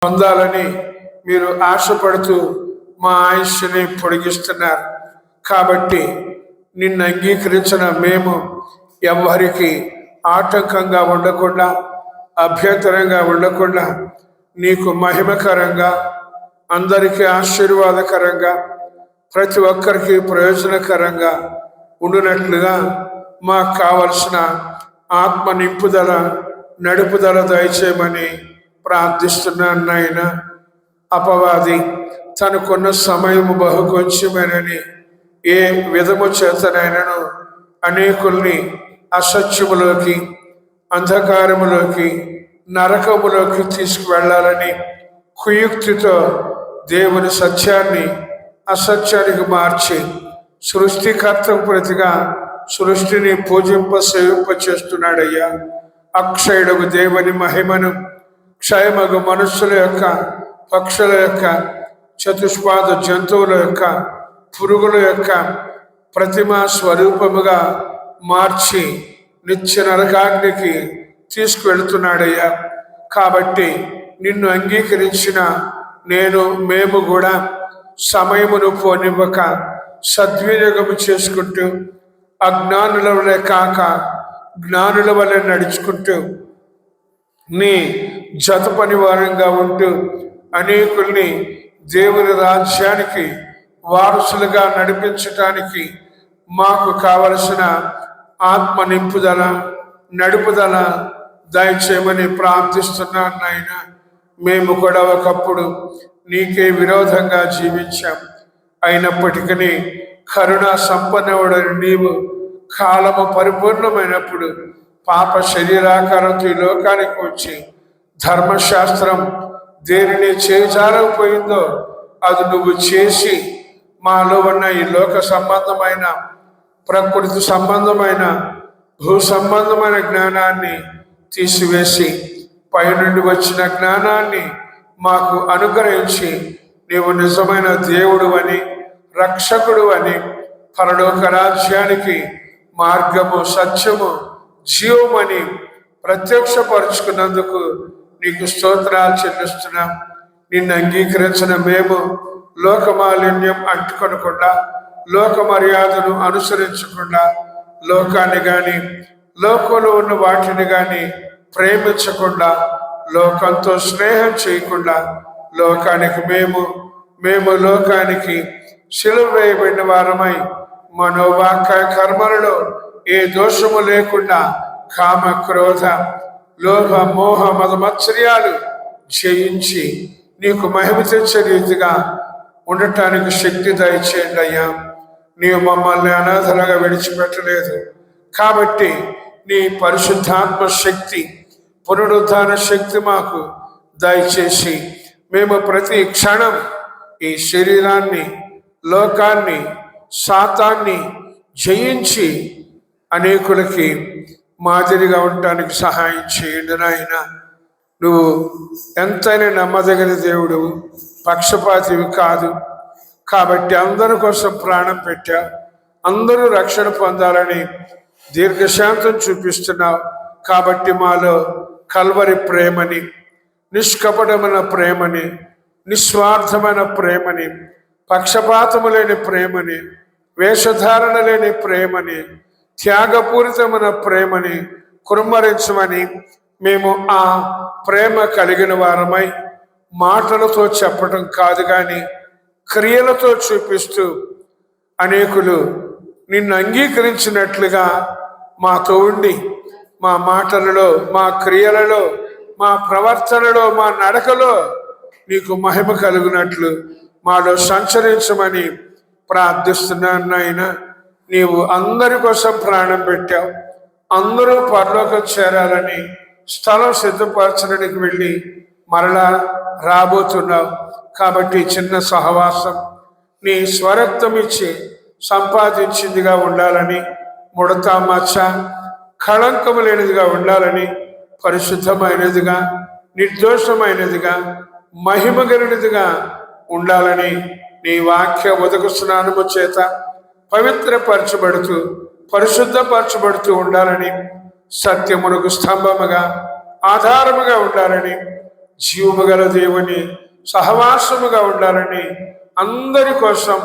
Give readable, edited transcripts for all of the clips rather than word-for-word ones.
పొందాలని మీరు ఆశపడుతూ మా ఆయుష్ని పొడిగిస్తున్నారు. కాబట్టి నిన్ను అంగీకరించిన మేము ఎవరికి ఆటంకంగా ఉండకుండా, అభ్యంతరంగా ఉండకుండా, నీకు మహిమకరంగా, అందరికీ ఆశీర్వాదకరంగా, ప్రతి ఒక్కరికి ప్రయోజనకరంగా ఉండునట్లుగా మాకు కావలసిన ఆత్మ నింపుదల, నడుపుదల దయచేయమని ప్రార్థిస్తున్నాను నాయన. అపవాది తనకున్న సమయము బహు కొంచెమేనని ఏ విధము చేతనైనను అనేకుల్ని అసత్యములోకి, అంధకారములోకి, నరకములోకి తీసుకువెళ్ళాలని కుయుక్తితో దేవుని సత్యాన్ని అసత్యానికి మార్చి సృష్టికర్తకు ప్రతిగా సృష్టిని సేవింప చేస్తున్నాడయ్యా. అక్షయుడకు దేవుని మహిమను క్షయమగు మనుషుల యొక్క, పక్షుల యొక్క, చతుష్పాద జంతువుల యొక్క, పురుగుల యొక్క ప్రతిమా స్వరూపముగా మార్చి నిత్య నరకాగ్నికి తీసుకువెళుతున్నాడయ్యా. కాబట్టి నిన్ను అంగీకరించిన మేము కూడా సమయమును పోనివ్వక సద్వినియోగము చేసుకుంటూ అజ్ఞానుల వలె కాక జ్ఞానుల వలె నడుచుకుంటూ నీ జత పనివారంగా ఉంటూ అనేకుల్ని దేవుని రాజ్యానికి వారసులుగా నడిపించటానికి మాకు కావలసిన ఆత్మ నింపుదల, నడుపుదల దయచేయమని ప్రార్థిస్తున్నాను నాయన. మేము కూడా ఒకప్పుడు నీకే విరోధంగా జీవించాం. అయినప్పటికీ కరుణా సంపన్నుడని నీవు కాలము పరిపూర్ణమైనప్పుడు పాప శరీరాకారంతో ఈ లోకానికి వచ్చి ధర్మశాస్త్రం దేనిని చేజారకపోయిందో అది నువ్వు చేసి మాలో ఉన్న ఈ లోక సంబంధమైన, ప్రకృతి సంబంధమైన, భూ సంబంధమైన జ్ఞానాన్ని తీసివేసి పైనుండి వచ్చిన జ్ఞానాన్ని మాకు అనుగ్రహించి నీవు నిజమైన దేవుడు అని, రక్షకుడు అని, పరలోక రాజ్యానికి మార్గము, సత్యము, జీవమని ప్రత్యక్షపరుచుకున్నందుకు నీకు స్తోత్రాలు చెల్లిస్తున్నాం. నిన్ను అంగీకరించిన మేము లోకమాలిన్యం అంటుకొనకుండా, లోక మర్యాదను అనుసరించకుండా, లోకాన్ని కానీ లోకంలో ఉన్న వాటిని కానీ ప్రేమించకుండా, లోకంతో స్నేహం చేయకుండా, లోకానికి మేము లోకానికి సిలువ వేయబడిన వారమై మనోవాక్య కర్మలలో ఏ దోషము లేకుండా కామ, క్రోధ, లోభ, మోహ, మదమత్సర్యాలు జయించి నీకు మహిమ తెచ్చే రీతిగా ఉండటానికి శక్తి దయచేయండి అయ్యా. నీవు మమ్మల్ని అనాథలుగా విడిచిపెట్టలేదు. కాబట్టి నీ పరిశుద్ధాత్మ శక్తి, పునరుద్ధాన శక్తి మాకు దయచేసి మేము ప్రతి క్షణం ఈ శరీరాన్ని, లోకాన్ని, సాతాన్ని జయించి అనేకులకి మాదిరిగా ఉండటానికి సహాయం చేయండి నాయన. నువ్వు ఎంతైనా నమ్మదగిన దేవుడు, పక్షపాతివి కాదు. కాబట్టి అందరి కోసం ప్రాణం పెట్టా, అందరూ రక్షణ పొందాలని దీర్ఘశాంతం చూపిస్తున్నావు. కాబట్టి మాలో కల్వరి ప్రేమని, నిష్కపటమైన ప్రేమని, నిస్వార్థమైన ప్రేమని, పక్షపాతము లేని ప్రేమని, వేషధారణ లేని ప్రేమని, త్యాగపూరితమైన ప్రేమని కుమ్మరించమని మేము ఆ ప్రేమ కలిగిన వారమై మాటలతో చెప్పడం కాదు కానీ క్రియలతో చూపిస్తూ అనేకులు నిన్ను అంగీకరించినట్లుగా మాతో ఉండి మా మాటలలో, మా క్రియలలో, మా ప్రవర్తనలో, మా నడకలో నీకు మహిమ కలుగునట్లు మాలో సంచరించమని ప్రార్థిస్తున్నాను నాయన. నీవు అందరి కోసం ప్రాణం పెట్టావు. అందరూ పరలోకం చేరాలని స్థలం సిద్ధపరచడానికి వెళ్ళి మరలా రాబోతున్నావు. కాబట్టి చిన్న సహవాసం నీ స్వరక్తం ఇచ్చి సంపాదించిందిగా ఉండాలని, ముడత, మచ్చ, కళంకము లేనిదిగా ఉండాలని, పరిశుద్ధమైనదిగా, నిర్దోషమైనదిగా, మహిమగలిగినదిగా ఉండాలని నీ వాక్య ఉదక స్నానము చేత పవిత్రపరచబడుతూ, పరిశుద్ధపరచబడుతూ ఉండాలని, సత్యమునకు స్తంభముగా, ఆధారముగా ఉండాలని, జీవము గల దేవుని సహవాసముగా ఉండాలని అందరి కోసం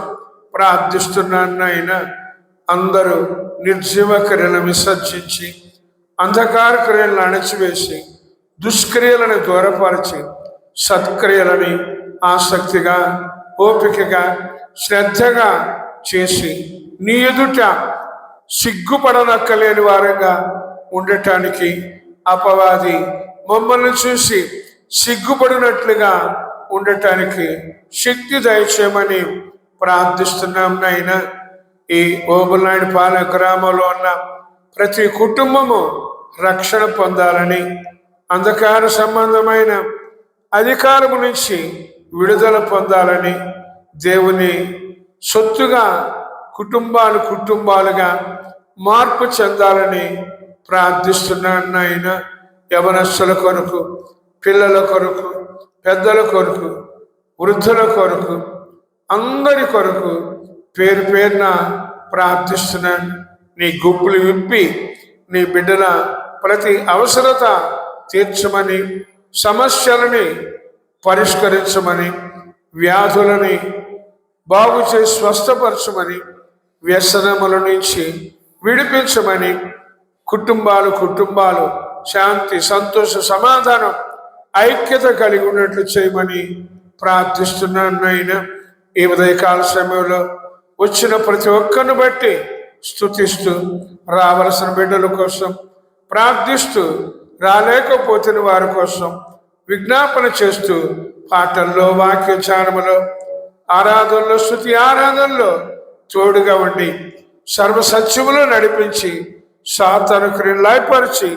ప్రార్థిస్తున్నాను నాయన. అందరూ నిర్జీవ క్రియలను విసర్జించి అంధకార క్రియలను అణచివేసి దుష్క్రియలను దూరపరిచి సత్క్రియలని ఆసక్తిగా ఓపికగా శ్రద్ధగా చేసి నీ ఎదుట సిగ్గుపడనక్కలేని వారంగా ఉండటానికి అపవాది మమ్మల్ని చూసి సిగ్గుపడినట్లుగా ఉండటానికి శక్తి దయచేయమని ప్రార్థిస్తున్నాం నాయన. ఈ ఓబులనాయుడు పాలెం గ్రామంలో ఉన్న ప్రతి కుటుంబము రక్షణ పొందాలని, అంధకార సంబంధమైన అధికారము నుంచి విడుదల పొందాలని, దేవుని సొత్తుగా కుటుంబాలుగా మార్పు చెందాలని ప్రార్థిస్తున్నాను నాయన. యవనస్తుల కొరకు, పిల్లల కొరకు, పెద్దల కొరకు, వృద్ధుల కొరకు, అందరి కొరకు పేరు పేరున ప్రార్థిస్తున్నాను. నీ గుప్పులు విప్పి నీ బిడ్డల ప్రతి అవసరత తీర్చమని, సమస్యలని పరిష్కరించమని, వ్యాధులని బాగు చేసి స్వస్థపరచమని, వ్యసనముల నుంచి విడిపించమని, కుటుంబాలు శాంతి, సంతోష, సమాధానం, ఐక్యత కలిగి ఉన్నట్లు చేయమని ప్రార్థిస్తున్నాను నాయన. ఈ ఉదయకాల సమయంలో వచ్చిన ప్రతి ఒక్కరిని బట్టి స్తుతిస్తూ, రావలసిన బిడ్డల కోసం ప్రార్థిస్తూ, రాలేకపోతున్న వారి కోసం విజ్ఞాపన చేస్తూ, పాటల్లో, వాక్య ధ్యానములో, ఆరాధనలో, స్తుతి ఆరాధనలో తోడుగా ఉండి సర్వసత్యములో నడిపించి సాతాను క్రియను లయపరిచి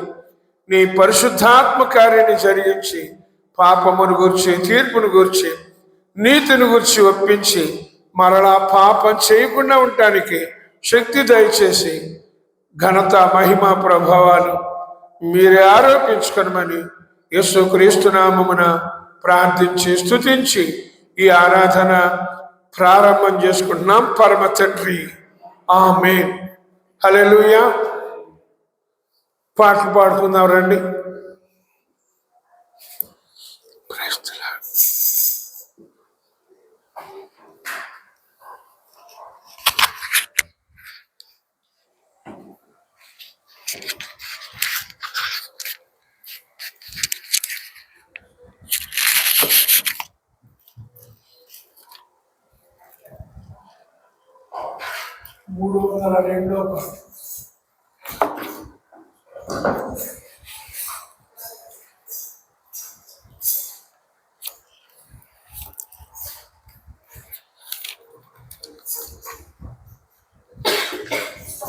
నీ పరిశుద్ధాత్మ కార్యాన్ని జరిగించి పాపమును గూర్చి, తీర్పును గూర్చి, నీతిని గూర్చి ఒప్పించి మరలా పాపం చేయకుండా ఉండటానికి శక్తి దయచేసి ఘనత, మహిమ, ప్రభావాలు మీరే ఆరోపించుకొనమని యేసుక్రీస్తు నామమున ప్రార్థించి స్తుతించి ఈ ఆరాధన ప్రారంభం చేసుకుంటున్నాం పరమ తండ్రి. ఆమేన్. హల్లెలూయా. పాటలు పాడుకుందాం రండి. మూడు 302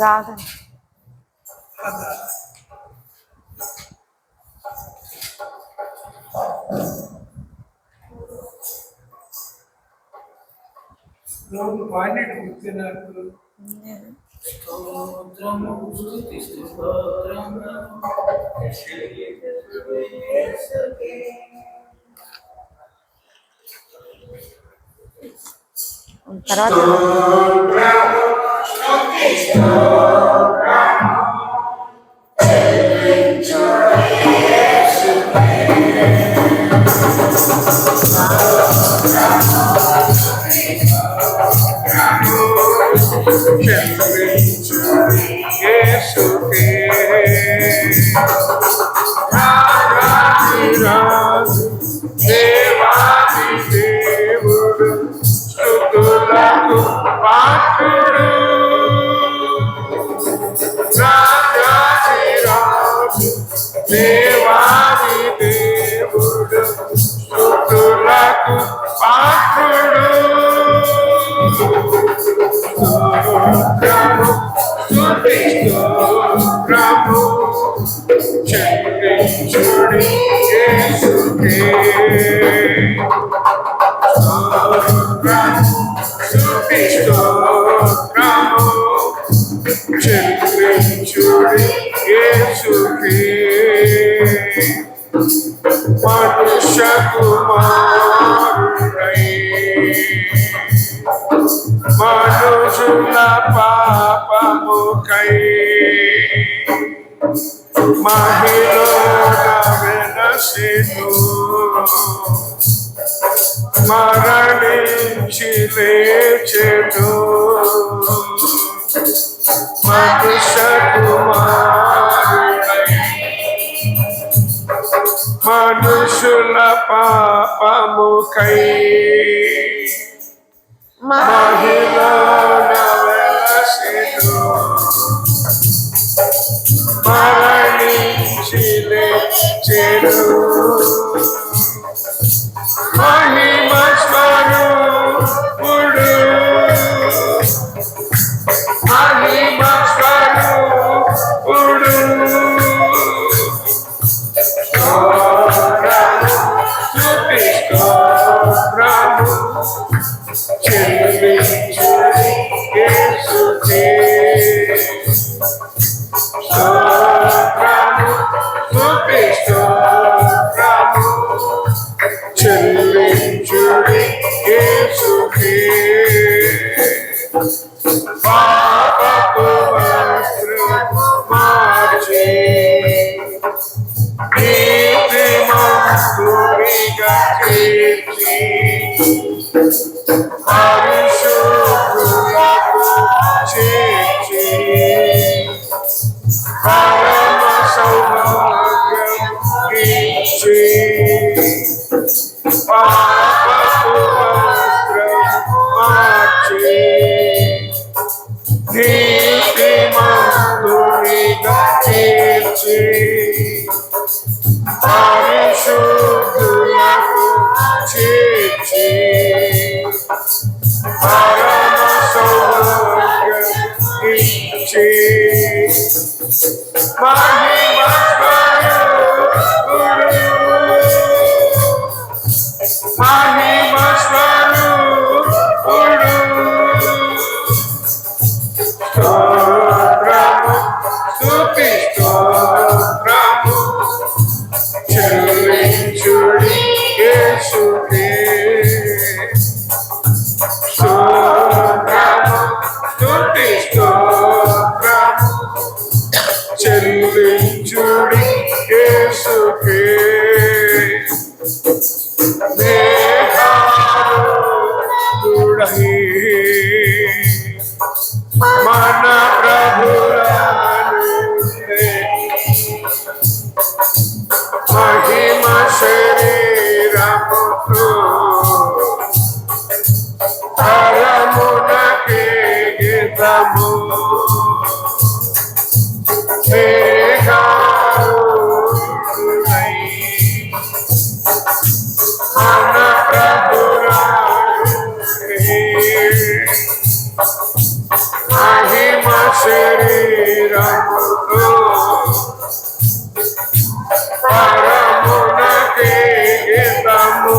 రాధన్ వాడినట్టు గుర్తున్నారు. దేవాది దేవుడు స్తుతులకు పాత్రుడు, రాజాధిరాజు దేవాది దేవుడు స్తుతులకు పాత్రుడు. స్తోత్రము చెల్లించుడి యేసుకే. స్తోత్రము చెల్లించుడి యేసుకే. మనుష్య కుమారుడై మనుషుల పాపముకై మహిళ వెనక వెలసెను మరణించి లేచెను మనుష్య కుమారుడై మనుషుల పాపముకై మహిళన వెలసెను మరణించి లేచెను మహిమ స్వరూపుడు మహిమ స్వరూపుడు స్తుతి స్తోత్రము చెల్లించుడి యేసుకే స్తోత్రము స్తుతి స్తోత్రము చెల్లించుడి యేసుకే పాపపు వస్త్రము మార్చి నీతిమంతునిగా తీర్చి పరిశుద్ధులకు చేర్చి పరమ సౌభాగ్యం ఇచ్చి పాపపు వస్త్రము మార్చి నీతిమంతునిగా తీర్చి పరిశుద్ధులకు చేర్చి పరమ సౌభాగ్యం ఇచ్చి మహిమ స్వరూపుడు మహిమ స్వరూపుడు స్తోత్రము స్తుతి స్తోత్రము చెల్లించుడి యేసుకే స్తోత్రము స్తుతి స్తోత్రము చెల్లించుడి యేసుకే మేఘారూఢై మన ప్రభురానుండే మహిమ శరీరముతో పరమునకే గీతము మేఘారూఢై మన ప్రభురానుండే మహిమ శరీరముతో పరమునకే గీతము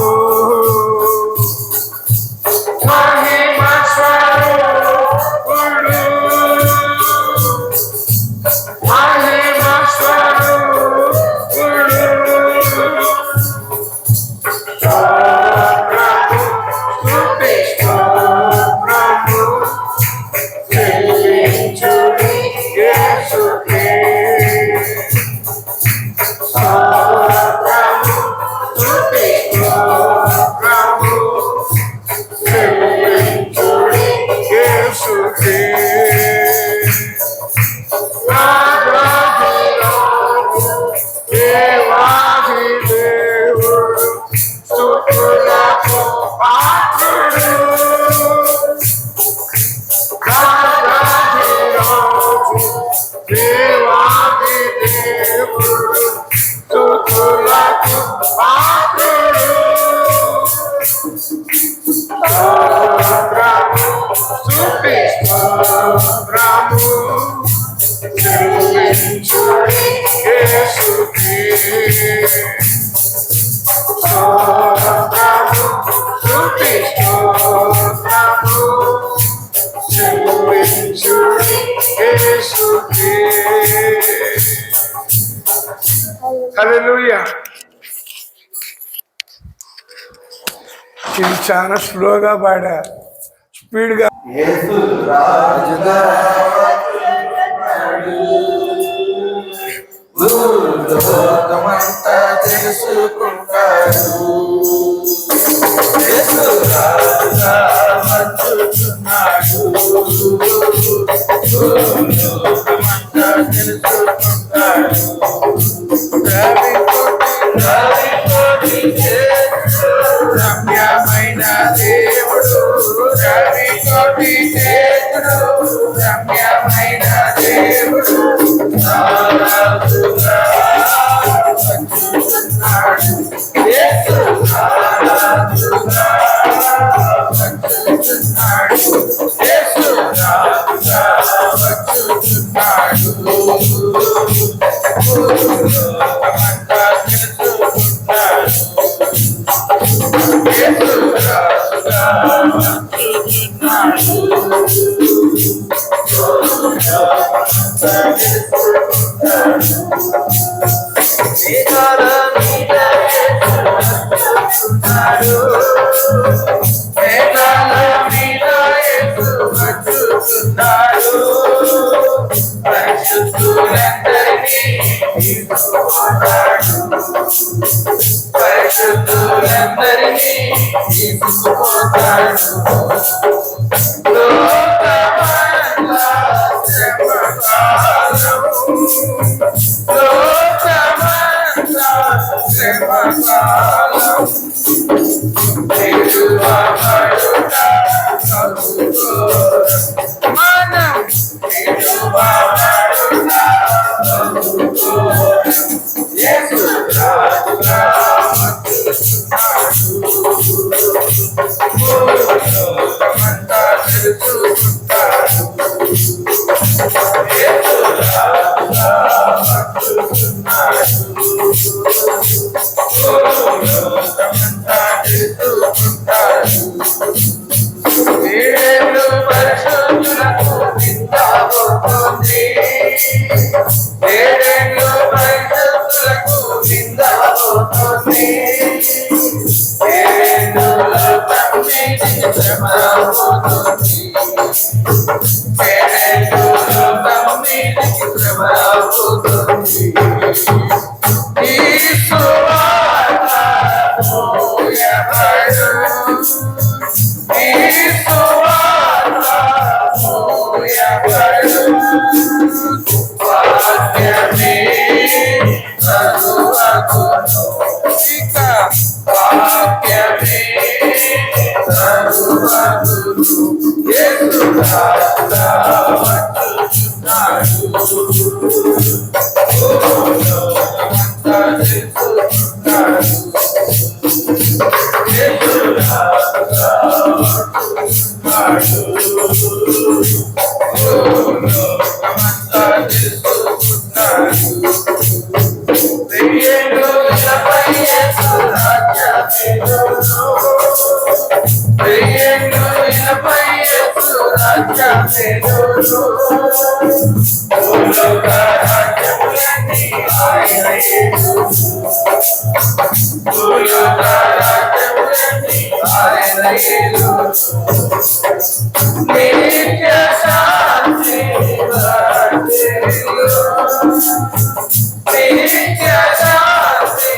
మహిమ స్వరూపుడు మహిమ స్వరూపుడు స్తోత్రము స్తుతి స్తోత్రము చెల్లించుడి యేసుకే స్తోత్రము స్తుతి స్తోత్రము చెల్లించుడి యేసుకే రాజాధిరాజు దేవాది దేవుడు స్తుతులకు పాత్రుడు రాజాధిరాజు దేవాది దేవుడు స్తుతులకు పాత్రుడు స్తోత్రము స్తుతి స్తోత్రము చెల్లించుడి యేసుకే స్తోత్రము స్తుతి స్తోత్రము చెల్లించుడి యేసుకే హల్లెలూయా. ఇది చాలా స్లోగా పాడా, స్పీడ్గా యేసు రాజుగా భూలోకమంతా తెలుసుకుంటాడు. యేసు రాజుగా వచ్చుచున్నాడు. లోకమంతా తెలుసుకుంటాడు. రవికోటి రమ్యమైన దేవుడు, రవికోటి చేతుడు రమ్యమైన దేవుడు రాజుగా వచ్చుచున్నాడు. యేసు రాజుగా వచ్చుచున్నాడు. యేసు రాజుగా వచ్చుచున్నాడు. లోకమంతా తెలుసుకుంటాడు. యేసు రాజుగా వచ్చుచున్నాడు. లోకమంతా తెలుసుకుంటాడు. మేఘాల మీద యేసు వచ్చుచున్నాడు. మేఘాల మీద యేసు వచ్చుచున్నాడు. పరిశుద్ధులందరినీ తీసుకుపోతాడు. పరిశుద్ధులందరినీ తీసుకుపోతాడు. లోకమంతా శ్రమకాలం, లోకమంతా శ్రమకాలం. విడువబడుట కలుగోరం. మనం విడువబడుట కలుగోరం. యేసు రాజుగా వచ్చుచున్నాడు. లోకమంతా తెలుసుకుంటాడు. యేసు రాజుగా వచ్చుచున్నాడు. లోకమంతా తెలుసుకుంటాడు. ఏడేళ్ళు పరిశుద్ధులకు నిందవుతుంది. ఏడేళ్ళు పరిశుద్ధులకు నిందవుతుంది. ఏడేళ్ళు తమ్మిది శ్రమవుతుంది. ఏడేళ్ళు తమ్మిది శ్రమవుతుంది. ఈ సువార్త మోయబడు. ఈ సువార్త మోయబడు. వాక్యమే చదువకును. ఇక వాక్యమే చదువకును. యేసు రాజుగా వచ్చుచున్నాడు. లోకమంతా తెలుసుకుంటాడు. యేసు రాజుగా వచ్చుచున్నాడు. లోకమంతా తెలుసుకుంటాడు. వెయ్యేళ్ళపై యేసు రాజ్యమేలును. వెయ్యేళ్ళపై యేసు రాజ్యమేలును. భూలోక రాజ్యములన్నీ ఆయన యేలును. భూలోక రాజ్యములన్నీ ఆయన యేలును. నిత్య శాంతి వర్ధిల్లును. నిత్య శాంతి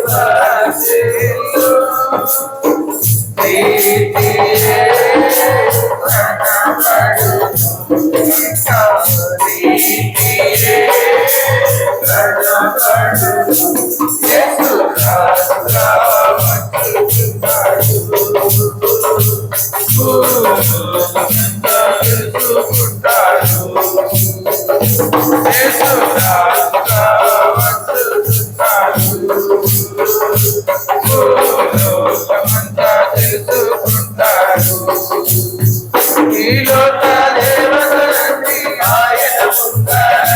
వర్ధిల్లును. నీతియే కనబడును. నీతియే కనబడును. యేసు రాజుగా వచ్చుచున్నాడు. లోకమంతా తెలుసుకుంటాడు. యేసు రాజుగా వచ్చుచున్నాడు. లోకమంతా తెలుసుకుంటాడు. ఈ లోక దేవతలన్నీ ఆయన ముందర.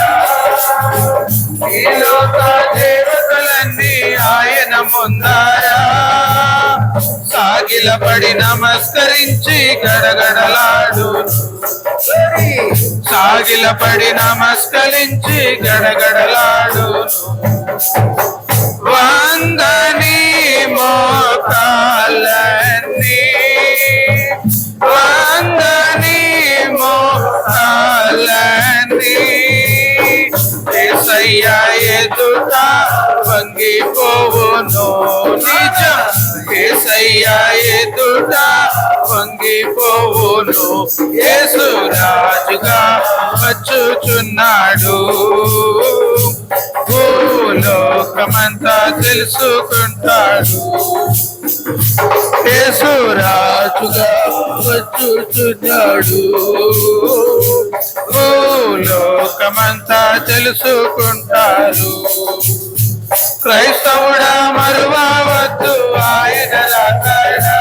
ఈ లోక దేవతలన్నీ ఆయన ముందర సాగిలపడి నమస్కరించి గడగడలాడు. సాగిలపడి నమస్కరించి గడగడలాడు. వందని మోకాలన్నీ, వందని మోకాలన్నీ యేసయ్య ఎదుట వంగిపోవు నిజం యేసయ్య ఎదుట వంగిపోవును యేసు రాజుగా వచ్చుచున్నాడు భూలోకమంతా తెలుసుకుంటాడు యేసు రాజుగా వచ్చుచున్నాడు భూలోకమంతా తెలుసుకుంటారు క్రైస్తవుడా మరువవద్దు ఆయన రాకడా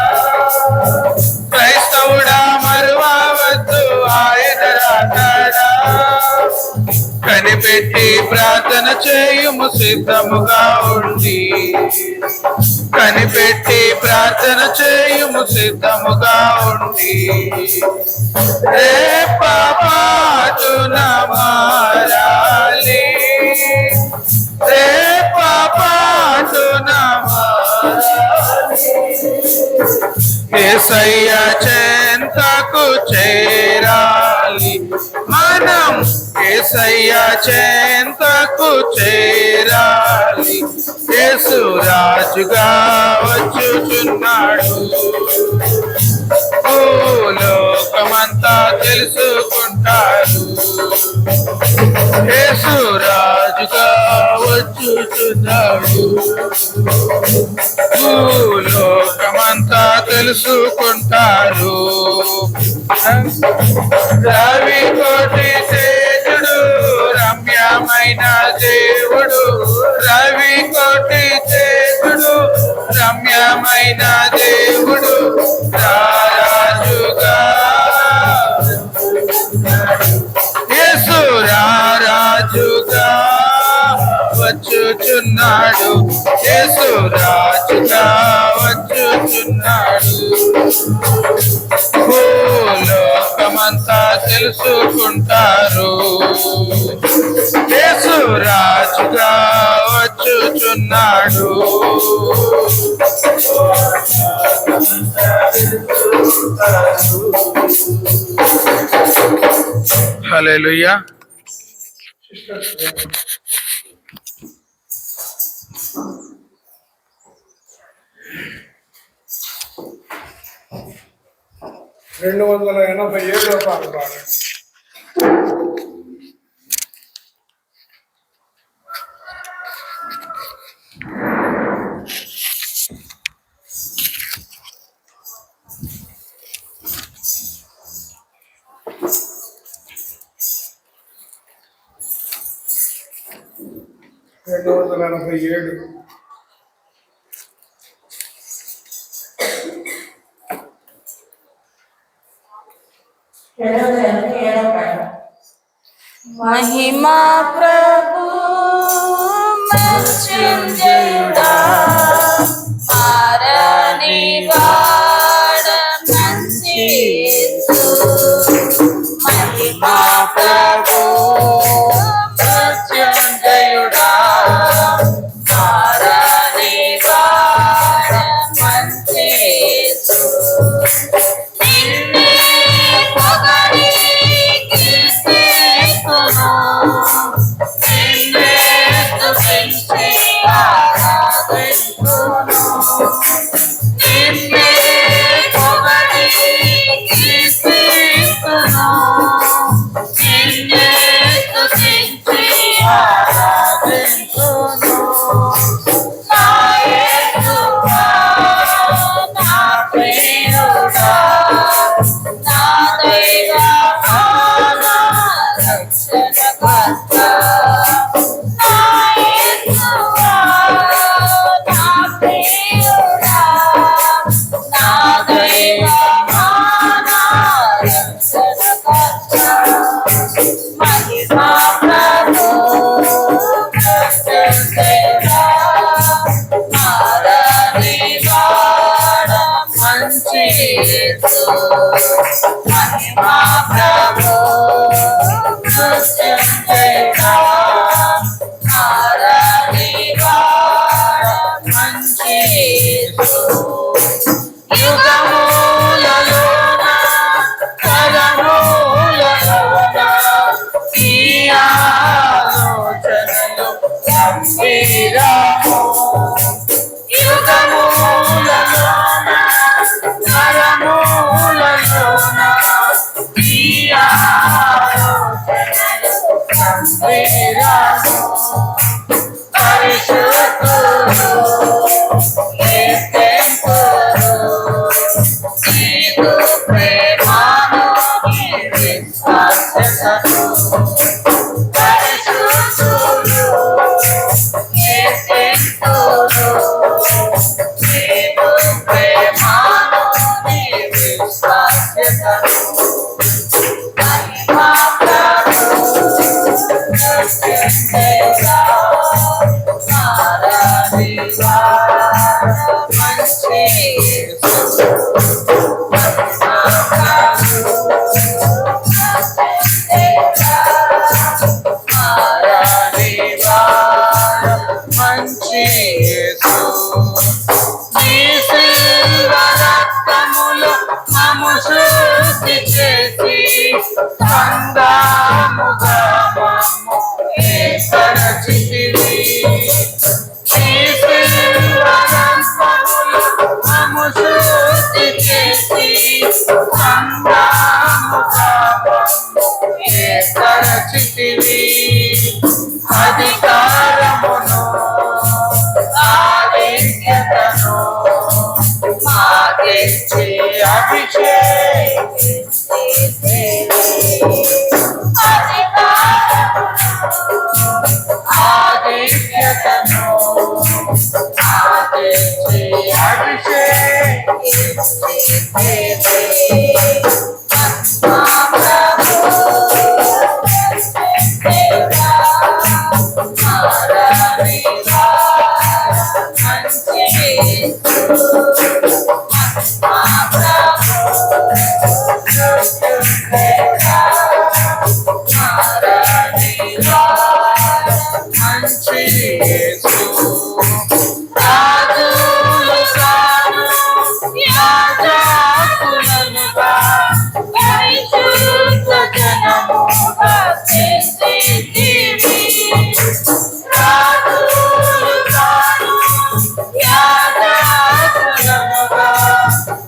క్రైస్తవుడా మరువవద్దు ఆయన రాకడా కనిపెట్టి ప్రార్థన చేయుము సిద్ధముగా ఉండి కనిపెట్టి ప్రార్థన చేయుము సిద్ధముగా ఉండి రేప పాటున మారాలి రేప పాటున యేసయ్య చెంతకు చేరాలి మనం యేసయ్య చెంతకు చేరాలి యేసు రాజుగా వచ్చుచున్నాడు భూలోకమంతా తెలుసుకుంటారు యేసు రాజుగా వచ్చుచున్నాడు భూలోకమంతా తెలుసుకుంటారు రవి కోటి తేజుడు రమ్యమైన దేవుడు రవి కోటి తేజుడు రమ్యమైన దేవుడు రాజుగా యేసు రాజుగా వచ్చుచున్నాడు యేసు రాజుగా వచ్చుచున్నాడు భూలోకమంతా తెలుసుకుంటారు యేసు రాజుగా వచ్చుచున్నాడు హల్లెలూయా రెండు 287 పాట పాడండి. రెండు 287 महिमा प्रभु मृत्युंजयुड़ा मारने वाला मंसी महिमा प्रभु मृत्युंजयुड़ा मारने वाला मंसी महिमा प्रभु मृत्युंजयुड़ा मारने वाला मंची యుగములలోన తరములలోన ఈ ఆలోచనలు గంభీరము యుగము మంచి యేసు నీ శిల్వ రక్తములో మమ్ము శుద్ధి చేసి సందాముగా మమ్ము ఏర్పరచితివి. నీ శిల్వ రక్తములో మమ్ము శుద్ధి చేసి సందాముగా మమ్ము ఏర్పరచితివి. అధికారమును ఆధిక్యతను మాకిచ్చి ఆధిక్యతను మాకిచ్చి మంచి యేసు రాజులు కాను యాజకులనుగా పరిశుద్ధ జనముగా చేసితివి. రాజులు కాను యాజకులనుగా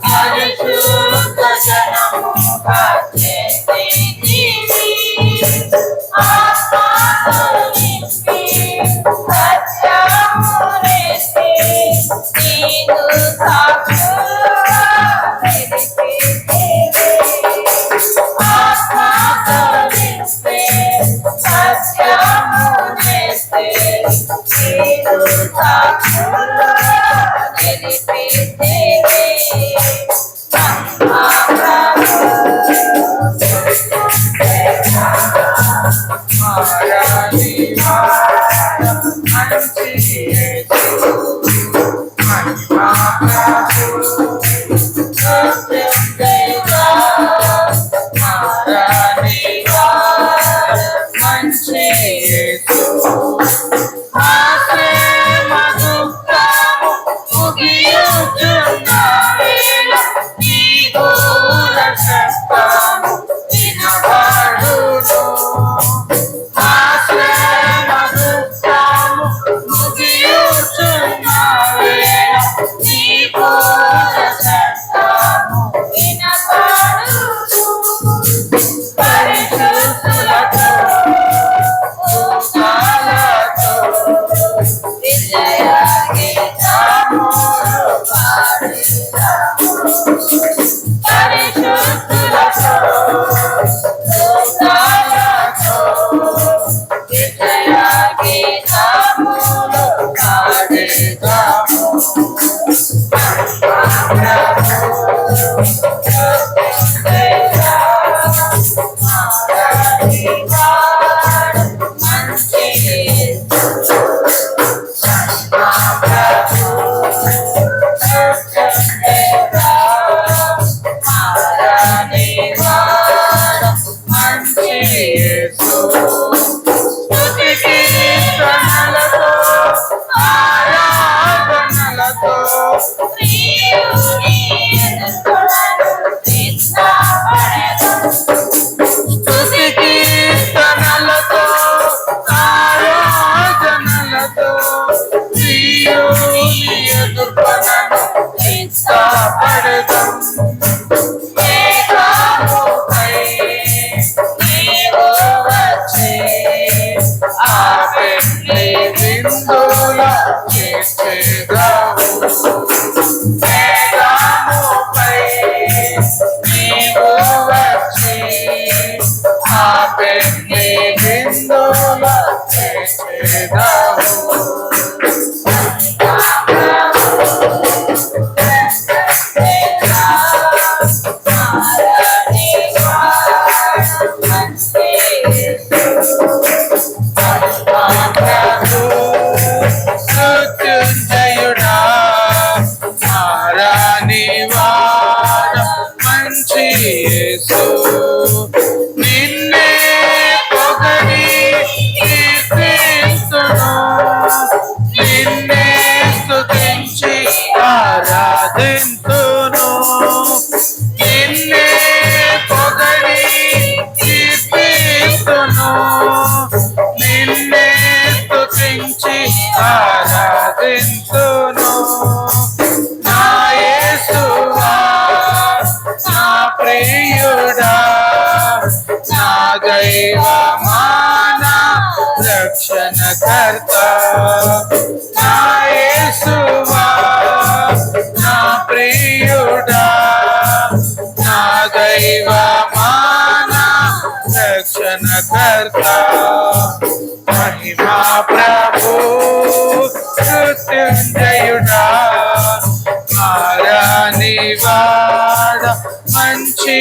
పరిశుద్ధ జనముగా చేసితివి. ప్రియుని ఎదుర్కొనను యేసు నిన్నే పొగడి కీర్తింతును నిన్నే స్తుతించి ఆరాధింతును నిన్నే పొగడి కీర్తింతును నిన్నే స్తుతించి ఆరాధింతును నా యేసువా నా ప్రియుడా నా దైవమా నా రక్షణకర్త నా యేసువా నా ప్రియుడా నా దైవమా నా రక్షణకర్త మహిమా ప్రభు మృత్యుంజయుడా మారానివాడ మంచి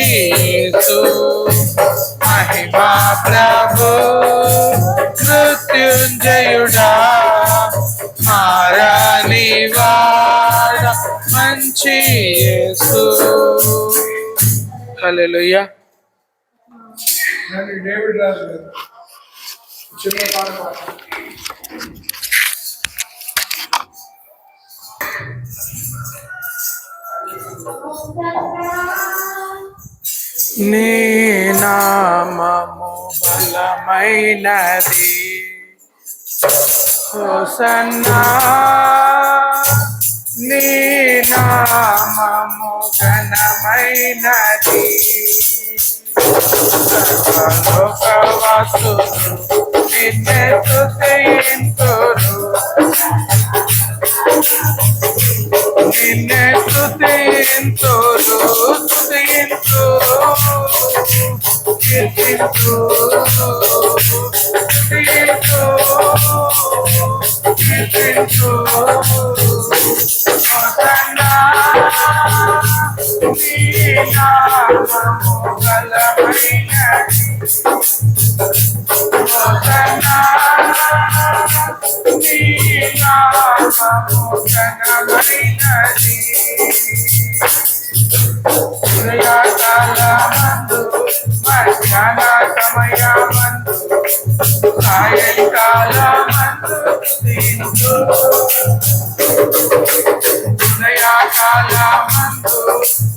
యేసు మహిమా ప్రభు మృత్యుంజయుడా మారానివాడ మంచి యేసు హల్లెలూయా. నేను డేవిడ్ రాజు గారు చిన్న పాట నీ నామము బలమైనది హోసన్నా నీ నామము ఘనమైనది సర్వలోకవాసులు నిన్నే స్తుతింతురు నిన్నే స్తుతింతురు స్తుతింతు కీర్తింతు స్తుతింతు కీర్తింతు హోసన్నా నీ నామము బలమైనది హోసన్నా నీ నామము ఘనమైనది ఉదయకాలమందు మధ్యాహ్న సమయమందు సాయంకాలమందు స్తుతింతు ఉదయకాలమందు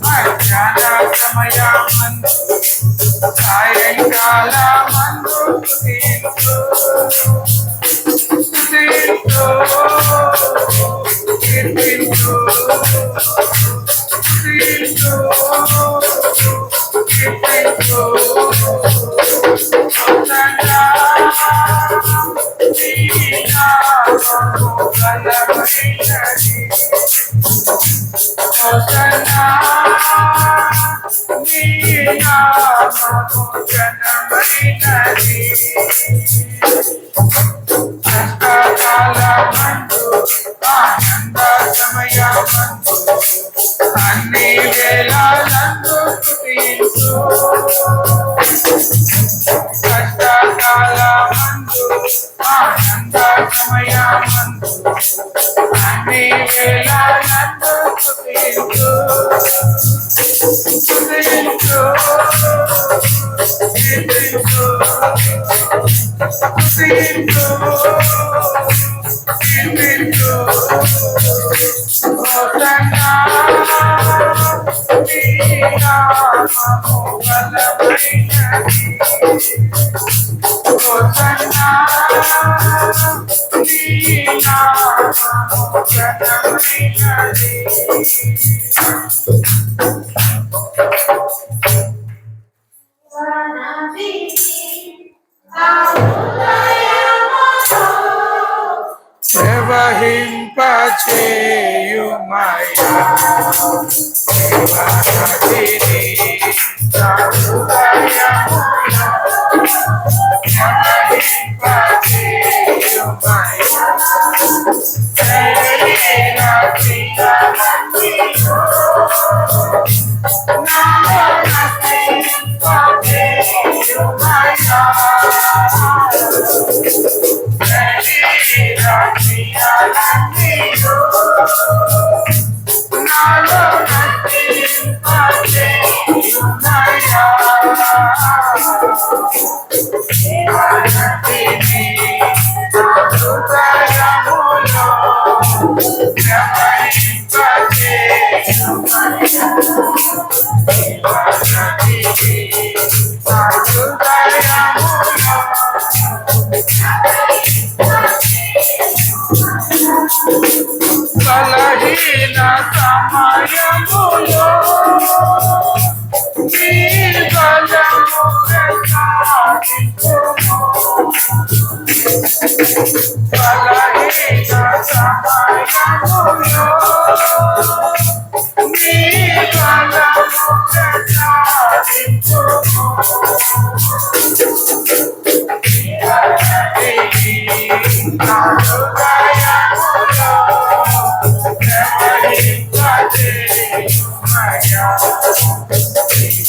మధ్యాహ్న సమయమందు సాయంకాలమందు స్తుతింతు స్తుతింతు కీర్తింతు స్తుతింతు కీర్తింతు హోసన్నా నీ నామము బలమైనది హోసన్నా నీ నామము ఘనమైనది కష్టకాలమందు ఆనంద సమయమందు అన్ని వేళలందు స్తుతించు కష్టకాలమందు ఆనంద సమయమందు అన్ని వేళలందు స్తుతించు స్తుతించు కీర్తించు స్తుతించు కీర్తించు హోసన్నా నీ నామము బలమైనది హోసన్నా నీ నామము ఘనమైనది ప్రవహింపచేయుమయా దేవనదిని నా హృదయములో ప్రవహింపచేయుమయా శరీర క్రియలన్నీయు నాలో నశింపచేయుమయా శరీర క్రియలన్నీయు నాలో నశింపచేయుమయా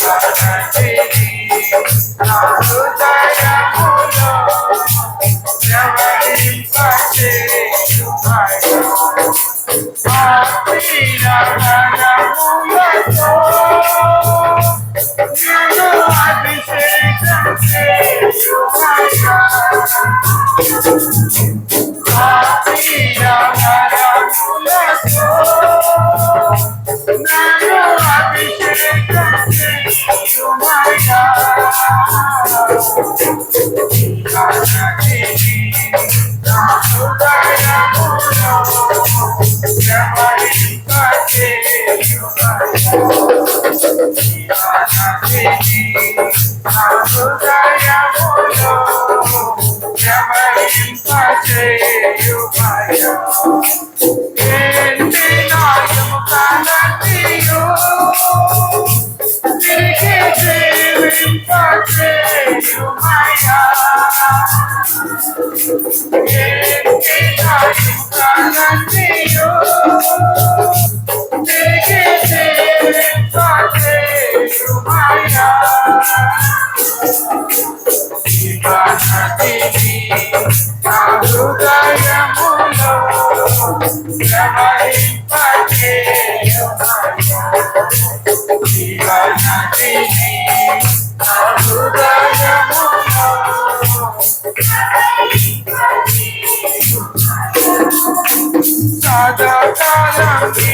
జీవనదిని నా హృదయములో ప్రవహింపచేయుమయ్యా. ఆత్మీయ వరములతో నిన్ను అభిషేకం చేయుమయ్యా. ఆత్మీయ వరములతో నన్ను అభిషేకం చేయుమయ్యా. జీవనదిని నా హృదయములో ప్రవహింపచేయుమయ్యా. జీవనదిని నా హృదయములో ప్రవహింపచేయుమయ్యా. ఏంటి నా ఎముకలన్నీయు తిరిగి జీవింపచేయుమయ్యా. ఏంటి నా ఎముకలన్నీయు తిరిగి జీవింపచేయుమయ్యా. జీవనదిని నా హృదయములో ప్రవహింపచేయుమయ్యా. జీవనదిని నా హృదయములో సదాకాలం నీ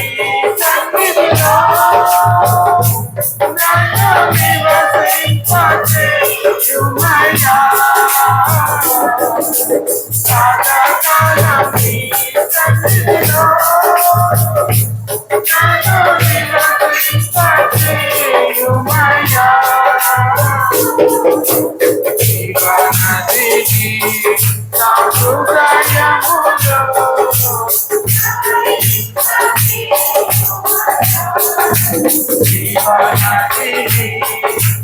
సన్నిధిలో నన్ను నివసింపచేయుమయ్యా. సదాకాలం నీ సన్నిధిలో నన్ను నివసింపచేయుమయ్యా. జీవనదిని నా హృదయములో జీవనదిని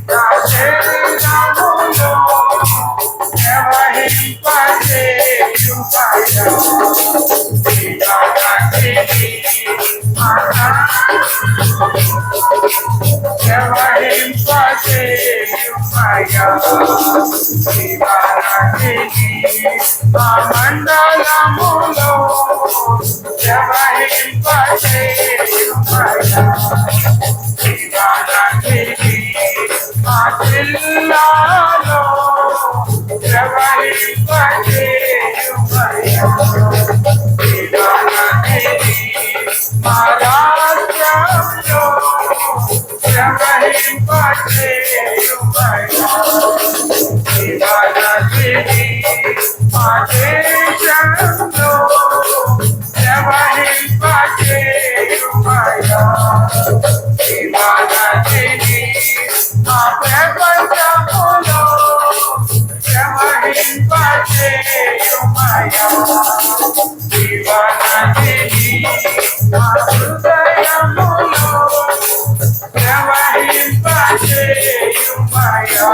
నా శరీరములో ప్రవహింపచేయుమయ్యా. జీవనదిని నా ప్రవహింపచేయుమయ్యా. జీవనదిని నా మండలములో ప్రవహింపచేయుమయ్యా. జీవనదిని నా జిల్లాలో ప్రవహింపచేయుమయ్యా. జీవనదిని మా రాజ్యంలో ప్రవహింపచేయుమయ్యా. జీవనదిని మా దేశంలో ప్రవహింపచేయుమయ్యా. జీవనదిని మా ప్రపంచములో ప్రవహింపచేయుమయ్యా. జీవనదిని నా హృదయములో ప్రవహింపచేయుమయ్యా.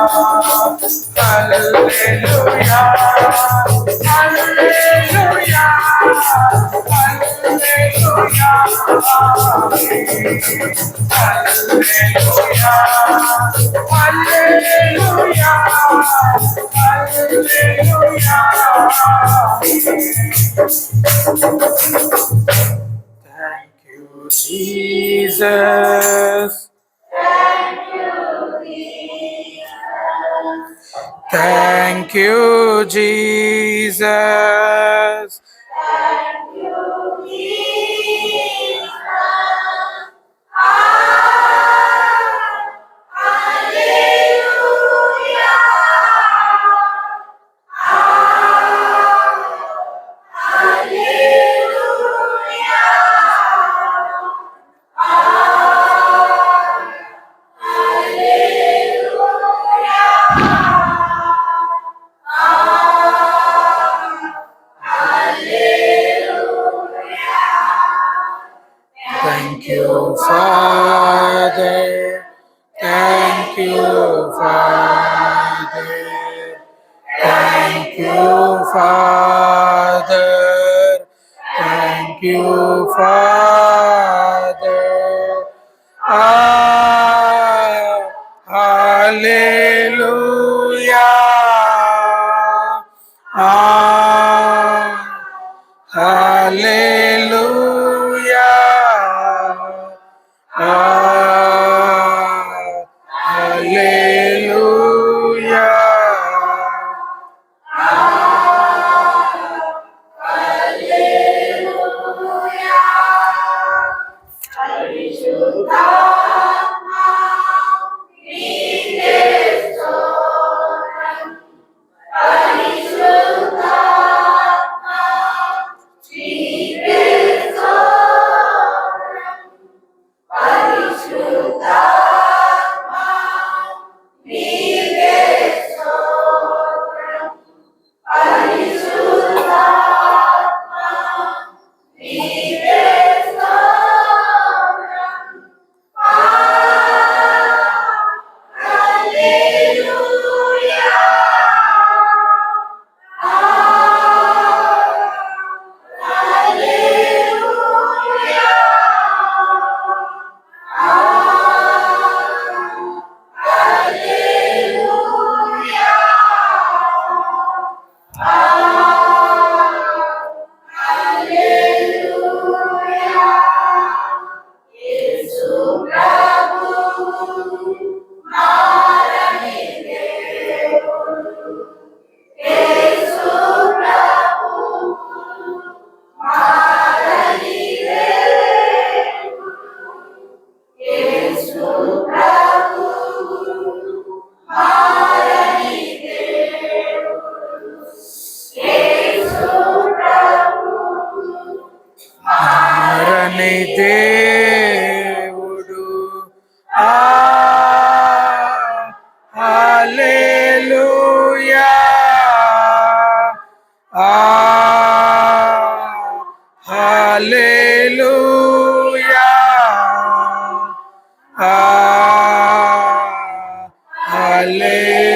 హల్లెలూయా హల్లెలూయా హల్లెలూయా హల్లెలూయా హల్లెలూయా హల్లెలూయా. Thank you, Jesus. Thank you, Jesus. Thank you, Father. Thank you, Father. Thank you, Father. Thank you, Father. హల్లెలూయా హల్లెలూయా హల్లెలూయా మారని దేవుడు హల్లెలూయా హల్లెలూయా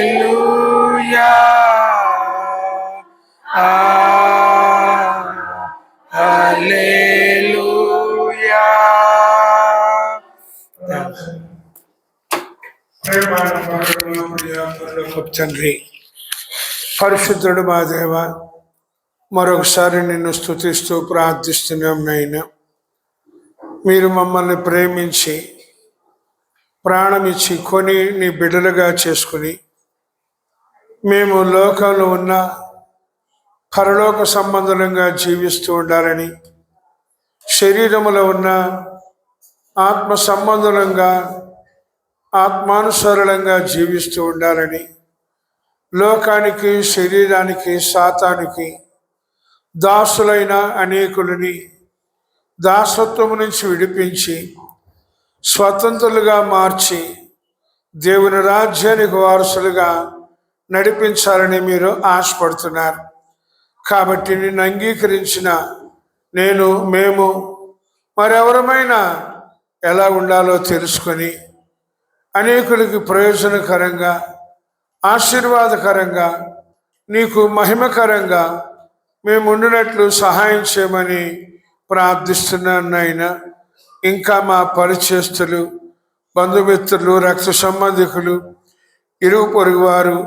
హల్లెలూయా హల్లెలూయా. తండ్రి పరిశుద్ధుడు మా దేవ, మరొకసారి నిన్ను స్తుతిస్తూ ప్రార్థిస్తున్నాం నైనా. మీరు మమ్మల్ని ప్రేమించి ప్రాణమిచ్చి కొని నీ బిడ్డలుగా చేసుకుని మేము లోకంలో ఉన్న పరలోక సంబంధంగా జీవిస్తూ ఉండాలని, శరీరములో ఉన్న ఆత్మ సంబంధంగా ఆత్మానుసారంగా జీవిస్తూ ఉండాలని, లోకానికి శరీరానికి సాతానికి దాసులైన అనేకులని దాసత్వం నుంచి విడిపించి స్వతంత్రులుగా మార్చి దేవుని రాజ్యానికి వారసులుగా నడిపించాలని మీరు ఆశపడుతున్నారు. కాబట్టి నిన్ను అంగీకరించిన మేము మరెవరమైనా ఎలా ఉండాలో తెలుసుకొని అనేకులకి ప్రయోజనకరంగా, ఆశీర్వాదకరంగా, నీకు మహిమకరంగా మేము ఉండినట్లు సహాయం చేయమని ప్రార్థిస్తున్నాను నాయనా. ఇంకా మా పరిచయస్తులు, బంధుమిత్రులు, రక్త సంబంధికులు, ఇరుగు పొరుగు వారు,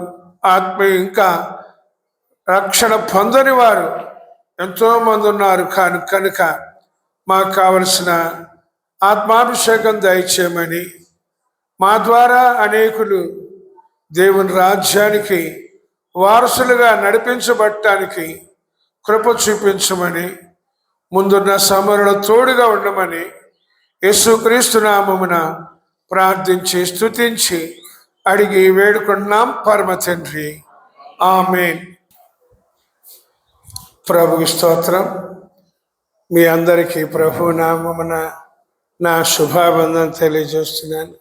ఆత్మీయ ఇంకా రక్షణ పొందని వారు ఎంతోమంది ఉన్నారు. కనుక మాకు కావలసిన ఆత్మాభిషేకం దయచేయమని, మా ద్వారా అనేకులు దేవుని రాజ్యానికి వారసులుగా నడిపించబడటానికి కృప చూపించమని, ముందున్న సమయంలో తోడుగా ఉండమని యేసుక్రీస్తు నామమున ప్రార్థించి స్తుతించి అడిగి వేడుకున్నాం పరమ తండ్రి. ఆమేన్. ప్రభుకి స్తోత్రం. మీ అందరికీ ప్రభు నామమున నా శుభాబంధం తెలియజేస్తున్నాను.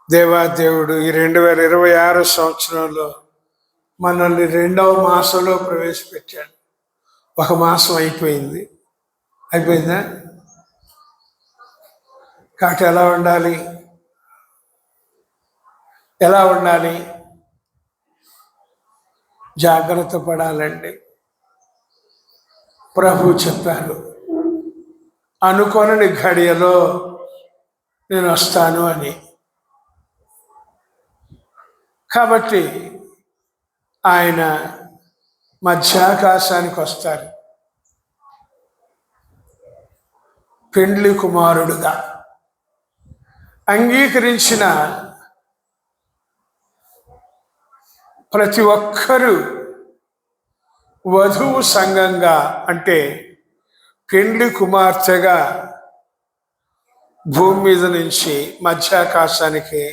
దేవాదేవుడు ఈ 2026 సంవత్సరంలో మనల్ని 2వ మాసంలో ప్రవేశపెట్టాడు. ఒక మాసం అయిపోయిందా? కాబట్టి ఎలా ఉండాలి? జాగ్రత్త పడాలండి. ప్రభు చెప్పారు, అనుకోని ఘడియలో నేను వస్తాను అని. కాబట్టి ఆయన మధ్యాకాశానికి వస్తారు పెండ్లి కుమారుడుగా. అంగీకరించిన ప్రతి ఒక్కరూ వధువు సంఘంగా అంటే పెండ్లి కుమార్తెగా భూమి మీద నుంచి మధ్యాకాశానికి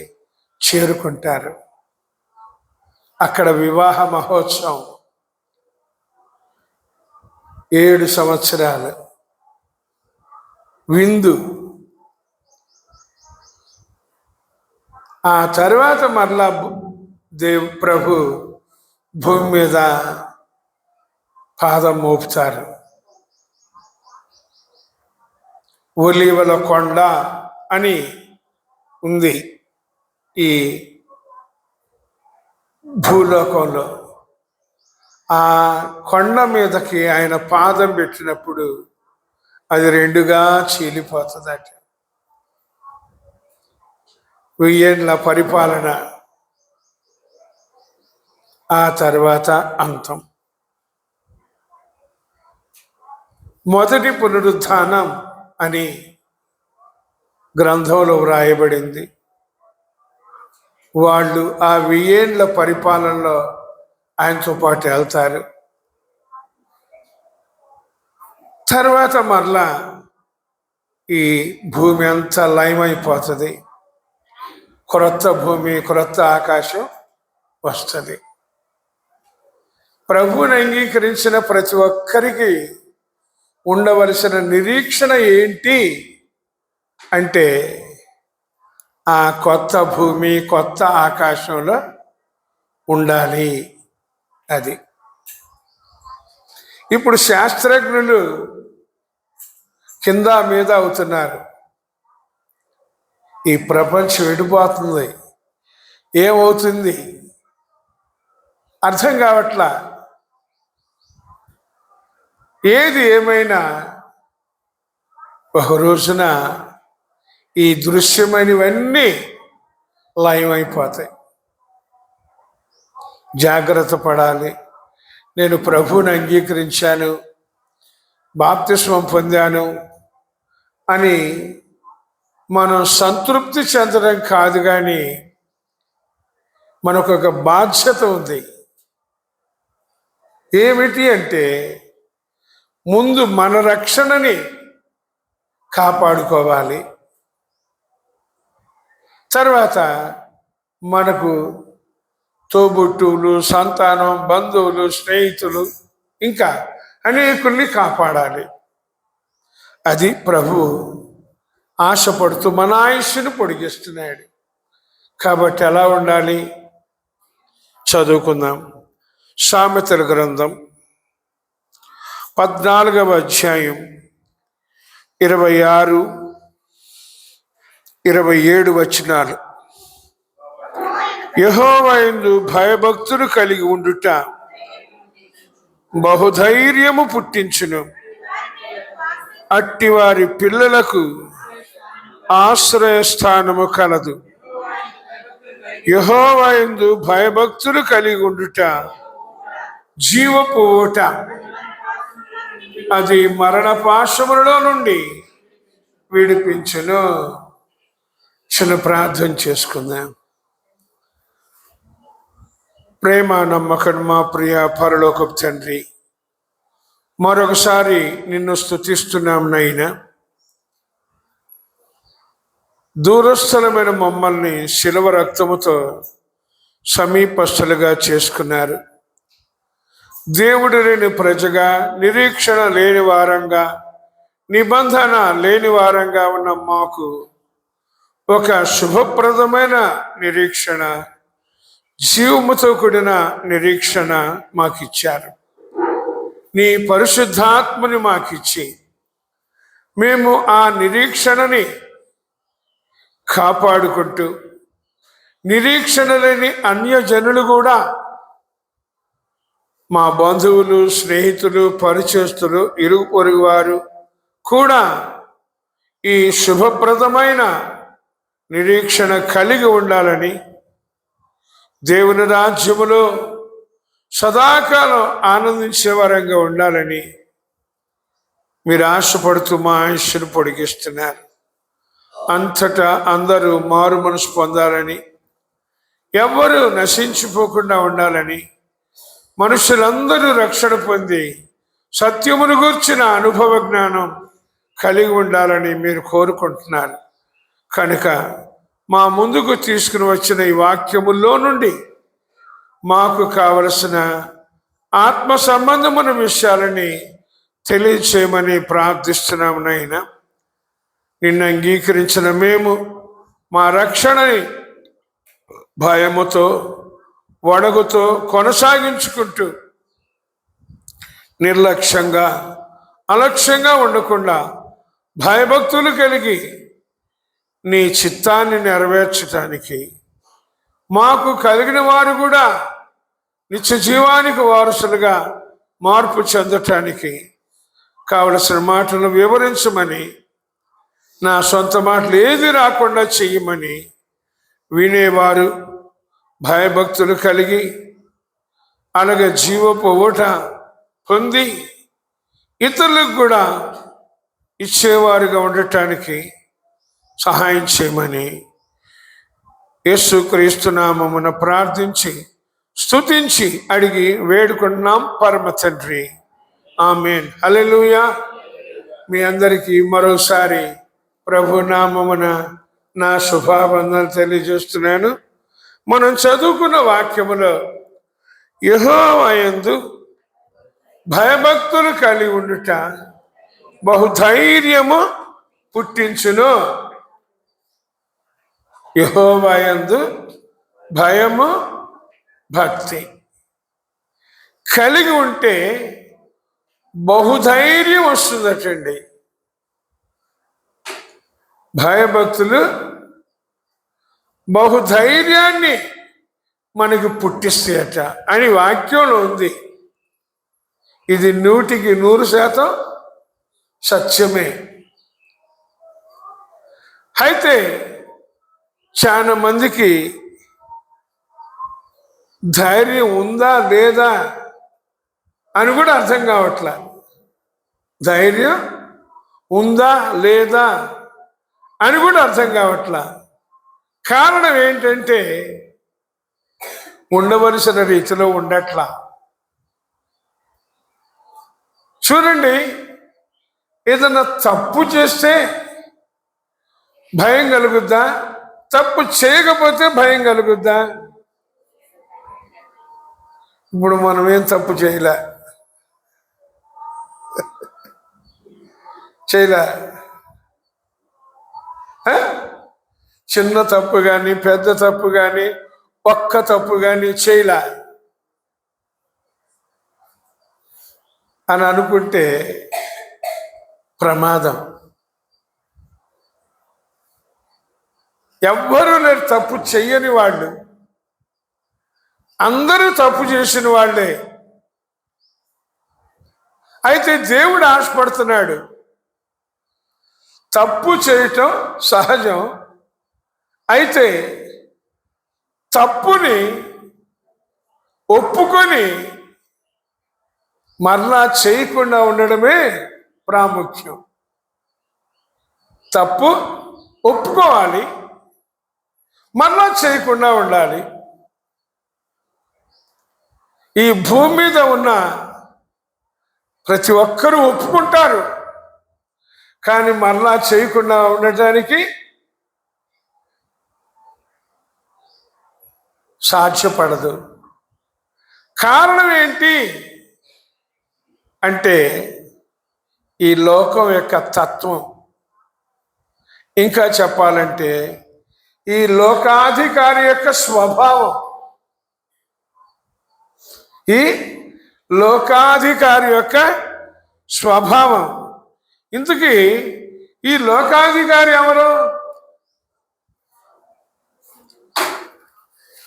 చేరుకుంటారు. అక్కడ వివాహ మహోత్సవం 7 సంవత్సరాలు విందు. ఆ తర్వాత మరలా ప్రభు భూమి మీద పాదం మోపుతారు. ఒలీవల కొండ అని ఉంది ఈ భూలోకంలో. ఆ కొండ మీదకి ఆయన పాదం పెట్టినప్పుడు అది 2గా చీలిపోతుందట. 1000 ఏళ్ల పరిపాలన, ఆ తర్వాత అంతం. మొదటి పునరుత్థానం అని గ్రంథంలో వ్రాయబడింది. వాళ్ళు ఆ 1000 ఏళ్ల పరిపాలనలో ఆయనతో పాటు వెళ్తారు. తర్వాత మరలా ఈ భూమి అంతా లయమైపోతుంది. క్రొత్త భూమి, క్రొత్త ఆకాశం వస్తుంది. ప్రభువుని అంగీకరించిన ప్రతి ఒక్కరికి ఉండవలసిన నిరీక్షణ ఏంటి అంటే ఆ కొత్త భూమి, కొత్త ఆకాశంలో ఉండాలి. అది ఇప్పుడు శాస్త్రజ్ఞులు కింద మీద అవుతున్నారు. ఈ ప్రపంచం ఎడిపోతుంది, ఏమవుతుంది అర్థం కావట్లా. ఏది ఏమైనా ఒక రోజున ఈ దృశ్యమైనవన్నీ లయమైపోతాయి. జాగ్రత్త పడాలి. నేను ప్రభువుని అంగీకరించాను, బాప్తిస్మం పొందాను అని మనం సంతృప్తి చెందడం కాదు, కానీ మనకు ఒక బాధ్యత ఉంది. ఏమిటి అంటే ముందు మన రక్షణని కాపాడుకోవాలి. తర్వాత మనకు తోబుట్టువులు, సంతానం, బంధువులు, స్నేహితులు, ఇంకా అనేకుల్ని కాపాడాలి. అది ప్రభు ఆశపడుతూ మన ఆయుష్ను పొడిగిస్తున్నాడు. కాబట్టి ఎలా ఉండాలి చదువుకుందాం. సామెతల గ్రంథం 14వ అధ్యాయం 26, 27 వచనాలు. యెహోవాయందు భయభక్తులు కలిగి ఉండుట బహుధైర్యము పుట్టించును. అట్టివారి పిల్లలకు ఆశ్రయస్థానము కలదు. యెహోవాయందు భయభక్తులు కలిగి ఉండుట జీవపు ఊట, అది మరణ పాశములలో నుండి విడిపించును. చిన్న ప్రార్థన చేసుకుందాం. ప్రేమ నమ్మకం మా ప్రియ పరలోకపు తండ్రి, మరొకసారి నిన్ను స్తుతిస్తున్నాం నైనా. దూరస్థలమైన మమ్మల్ని శిలువ రక్తముతో సమీపస్థులుగా చేసుకున్నారు. దేవుడు లేని ప్రజగా, నిరీక్షణ లేని వారంగా, నిబంధన లేని వారంగా ఉన్న మాకు ఒక శుభప్రదమైన నిరీక్షణ, జీవముతో కూడిన నిరీక్షణ మాకిచ్చారు. నీ పరిశుద్ధాత్మని మాకిచ్చి మేము ఆ నిరీక్షణని కాపాడుకుంటూ, నిరీక్షణ లేని అన్యజనులు కూడా, మా బంధువులు, స్నేహితులు, పరిచయస్తులు, ఇరుగు పొరుగు వారు కూడా ఈ శుభప్రదమైన నిరీక్షణ కలిగి ఉండాలని దేవుని రాజ్యములో సదాకాలం ఆనందించే వారంగా ఉండాలని మీరు ఆశపడుతూ మా ఆయుష్ను పొడిగిస్తున్నారు. అంతటా అందరూ మారు మనసు పొందాలని, ఎవ్వరూ నశించిపోకుండా ఉండాలని, మనుషులందరూ రక్షణ పొంది సత్యమును గూర్చిన అనుభవ జ్ఞానం కలిగి ఉండాలని మీరు కోరుకుంటున్నారు. కనుక మా ముందుకు తీసుకుని వచ్చిన ఈ వాక్యముల్లో నుండి మాకు కావలసిన ఆత్మ సంబంధమైన విషయాలని తెలియచేయమని ప్రార్థిస్తున్నాము నాయనా. నిన్ను అంగీకరించిన మేము మా రక్షణని భయముతో వణుకుతో కొనసాగించుకుంటూ నిర్లక్ష్యంగా అలక్ష్యంగా ఉండకుండా భయభక్తులు కలిగి నీ చిత్తాన్ని నెరవేర్చడానికి, మాకు కలిగిన వారు కూడా నిత్య జీవానికి వారసులుగా మార్పు చెందటానికి కావలసిన మాటలు వివరించమని, నా సొంత మాటలు ఏది రాకుండా చెయ్యమని, వినేవారు భయభక్తులు కలిగి అలాగే జీవపు ఊట పొంది ఇతరులకు కూడా ఇచ్చేవారుగా ఉండటానికి సహాయం చేయమని యేసుక్రీస్తు నామమున ప్రార్థించి స్తుతించి అడిగి వేడుకుంటున్నాం పరమ తండ్రి. ఆమేన్. హల్లెలూయా. మీ అందరికీ మరోసారి ప్రభు నామమున నా శుభావందనలు తెలియజేస్తున్నాను. మనం చదువుకున్న వాక్యములో యెహోవా యందు భయభక్తులు కలిగి ఉండుట బహుధైర్యము పుట్టించును. యెహోవా యందు భయము భక్తి కలిగి ఉంటే బహుధైర్యం వస్తుందటండి. భయభక్తులు బహుధైర్యాన్ని మనకు పుట్టిస్తాయట అని వాక్యంలో ఉంది. ఇది 100% సత్యమే. అయితే చాలా మందికి ధైర్యం ఉందా లేదా అని కూడా అర్థం కావట్లా. ధైర్యం ఉందా లేదా అని కూడా అర్థం కావట్లా. కారణం ఏంటంటే ఉండవలసిన రీతిలో ఉండట్లా. చూడండి, ఏదన్నా తప్పు చేస్తే భయం కలుగుద్దా? తప్పు చేయకపోతే భయం కలుగుద్దా? ఇప్పుడు మనం ఏం తప్పు చేయలే. చిన్న తప్పు కానీ పెద్ద తప్పు కానీ ఒక్క తప్పు కానీ చేయలే అని అనుకుంటే ప్రమాదం. ఎవ్వరూ లేరు తప్పు చెయ్యని వాళ్ళు, అందరూ తప్పు చేసిన వాళ్ళే. అయితే దేవుడు ఆశపడుతున్నాడు, తప్పు చేయటం సహజం, అయితే తప్పుని ఒప్పుకొని మరలా చేయకుండా ఉండడమే ప్రాముఖ్యం. తప్పు ఒప్పుకోవాలి, మరలా చేయకుండా ఉండాలి. ఈ భూమి మీద ఉన్న ప్రతి ఒక్కరూ ఒప్పుకుంటారు, కానీ మరలా చేయకుండా ఉండటానికి సాధ్యపడదు. కారణం ఏంటి అంటే ఈ లోకం యొక్క తత్వం. ఇంకా చెప్పాలంటే ఈ లోకాధికారి యొక్క స్వభావం. ఈ లోకాధికారి యొక్క స్వభావం. ఇంతకీ ఈ లోకాధికారి ఎవరు?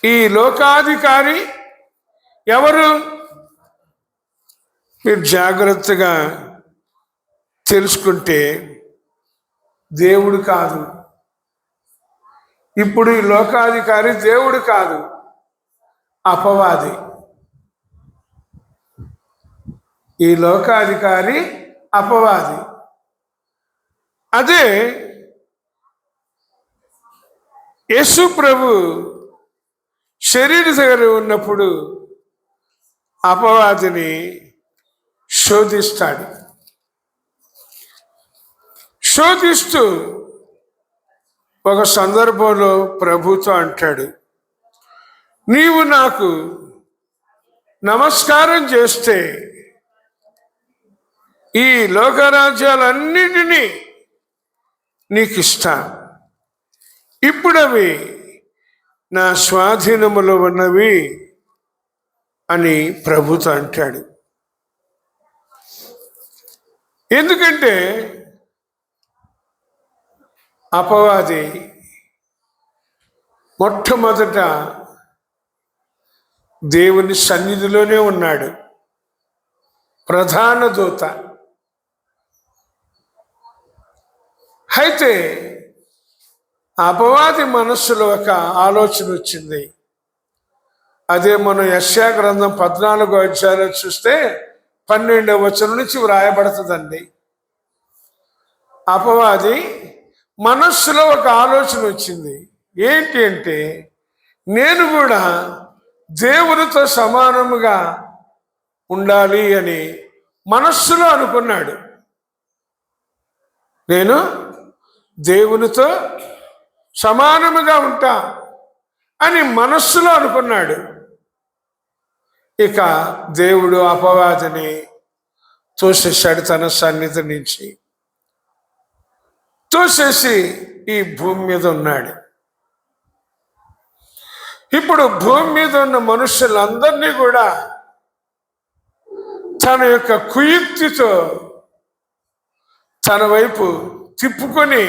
ఈ లోకాధికారి ఎవరు? మీరు జాగ్రత్తగా తెలుసుకుంటే దేవుడు కాదు. ఇప్పుడు ఈ లోకాధికారి దేవుడు కాదు. అపవాది, ఈ లోకాధికారి అపవాది. అదే యేసు ప్రభు శరీరధారి ఉన్నప్పుడు అపవాదిని శోధిస్తాడు. శోధిస్తూ ఒక సందర్భంలో ప్రభుతో అంటాడు, నీవు నాకు నమస్కారం చేస్తే ఈ లోకరాజ్యాలన్నిటినీ నీకు ఇస్తాను, ఇప్పుడు అవి నా స్వాధీనములో ఉన్నవి అని ప్రభుతో అంటాడు. ఎందుకంటే అపవాది మొట్టమొదట దేవుని సన్నిధిలోనే ఉన్నాడు, ప్రధాన దూత. అయితే అపవాది మనస్సులో ఒక ఆలోచన వచ్చింది. అదే మనం యెషయా గ్రంథం 14వ అధ్యాయంలో చూస్తే 12వ వచనం నుంచి వ్రాయబడుతుందండి. అపవాది మనస్సులో ఒక ఆలోచన వచ్చింది. ఏంటి అంటే, నేను కూడా దేవునితో సమానముగా ఉండాలి అని మనస్సులో అనుకున్నాడు. నేను దేవునితో సమానముగా ఉంటా అని మనస్సులో అనుకున్నాడు. ఇక దేవుడు అపవాదిని తోసేశాడు, తన సన్నిధి నుంచి తోసేసి ఈ భూమి మీద ఉన్నాడు. ఇప్పుడు భూమి మీద ఉన్న మనుషులందరినీ కూడా తన యొక్క కుయుక్తితో తన వైపు తిప్పుకొని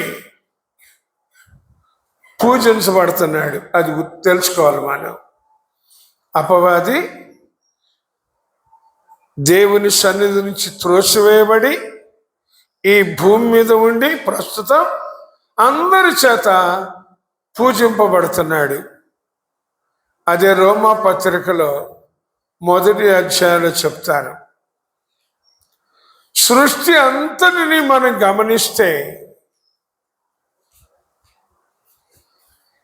పూజించబడుతున్నాడు. అది తెలుసుకోవాలి మనం. అపవాది దేవుని సన్నిధి నుంచి త్రోసివేయబడి ఈ భూమి మీద ఉండి ప్రస్తుతం అందరి చేత పూజింపబడుతున్నాడు. అదే రోమా పత్రికలో 1వ అధ్యాయంలో చెప్తారు. సృష్టి అంతటిని మనం గమనిస్తే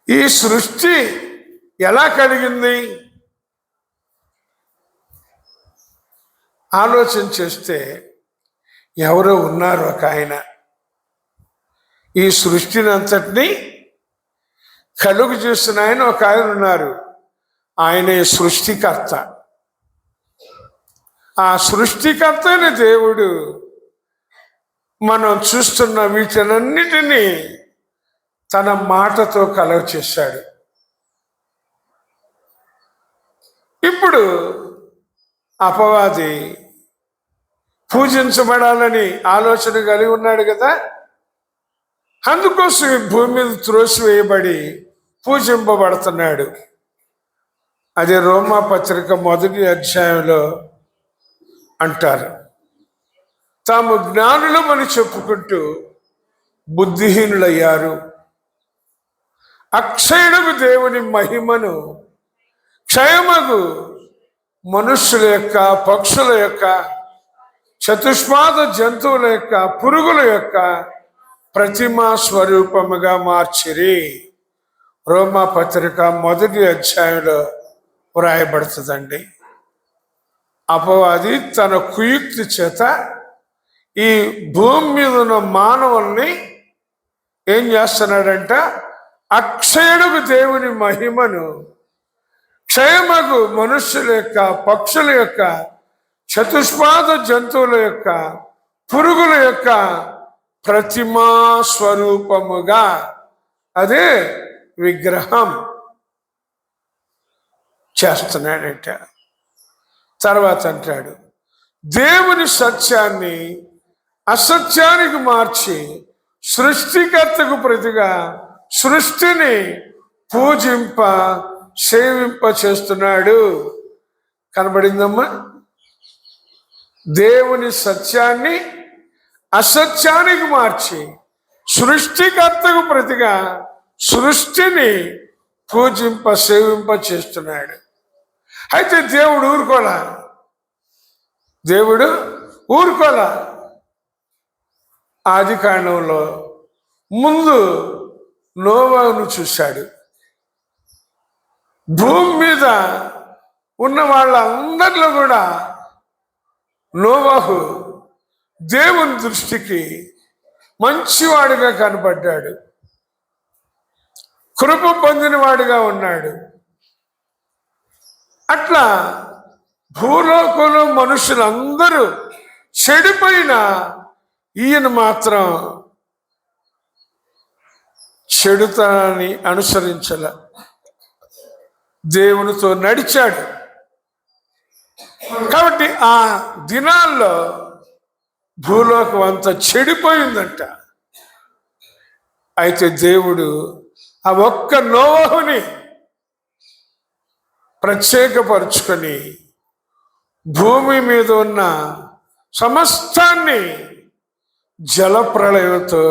ఈ సృష్టి ఎలా కలిగింది ఆలోచన చేస్తే ఎవరో ఉన్నారు. ఒక ఆయన ఈ సృష్టిని అంతటినీ కలుగు చేసిన ఆయన ఒక ఆయన ఉన్నారు. ఆయనే సృష్టికర్త. ఆ సృష్టికర్త అయిన దేవుడు మనం చూస్తున్న వీటన్నిటినీ తన మాటతో కలుగ చేశాడు. ఇప్పుడు అపవాది పూజించబడాలని ఆలోచన కలిగి ఉన్నాడు కదా, అందుకోసం ఈ భూమి మీద త్రోసివేయబడి పూజింపబడుతున్నాడు. అదే రోమా పత్రిక 1వ అధ్యాయంలో అంటారు, తాము జ్ఞానులమని చెప్పుకుంటూ బుద్ధిహీనులయ్యారు, అక్షయుడకు దేవుని మహిమను క్షయమగు మనుష్యుల యొక్క, పక్షుల యొక్క, చతుష్పాద జంతువుల యొక్క, పురుగుల యొక్క ప్రతిమా స్వరూపముగా మార్చిరి. రోమా పత్రిక 1వ అధ్యాయంలో వ్రాయబడుతుందండి. అపవాది తన కుయుక్తి చేత ఈ భూమి మీద ఉన్న మానవుల్ని ఏం చేస్తున్నాడంట, అక్షయుడుకు దేవుని మహిమను క్షయమగు మనుష్యుల యొక్క, పక్షుల యొక్క, చతుష్పాద జంతువుల యొక్క, పురుగుల యొక్క ప్రతిమా స్వరూపముగా, అదే విగ్రహం చేస్తున్నాడంట. తర్వాత అంటాడు, దేవుని సత్యాన్ని అసత్యానికి మార్చి సృష్టికర్తకు ప్రతిగా సృష్టిని పూజింప సేవింప చేస్తున్నాడు. కనబడిందమ్మా? దేవుని సత్యాన్ని అసత్యానికి మార్చి సృష్టికర్తకు ప్రతిగా సృష్టిని పూజింప సేవింప చేస్తున్నాడు. అయితే దేవుడు ఊరుకోలా. ఆది కాండంలో ముందు నోవాహును చూశాడు. భూమి మీద ఉన్న వాళ్ళందరిలో కూడా నోవాహు దేవుని దృష్టికి మంచివాడిగా కనపడ్డాడు, కృప పొందినవాడిగా ఉన్నాడు. అట్లా భూలోకంలో మనుషులందరూ చెడిపోయిన ఈయన మాత్రం చెడుతనాన్ని అనుసరించల, దేవునితో నడిచాడు. కాబట్టి ఆ దినాల్లో భూలోకం అంతా చెడిపోయిందంట. అయితే దేవుడు ఆ ఒక్క నోవహుని ప్రత్యేకపరుచుకొని భూమి మీద ఉన్న సమస్తాన్ని జలప్రళయంతో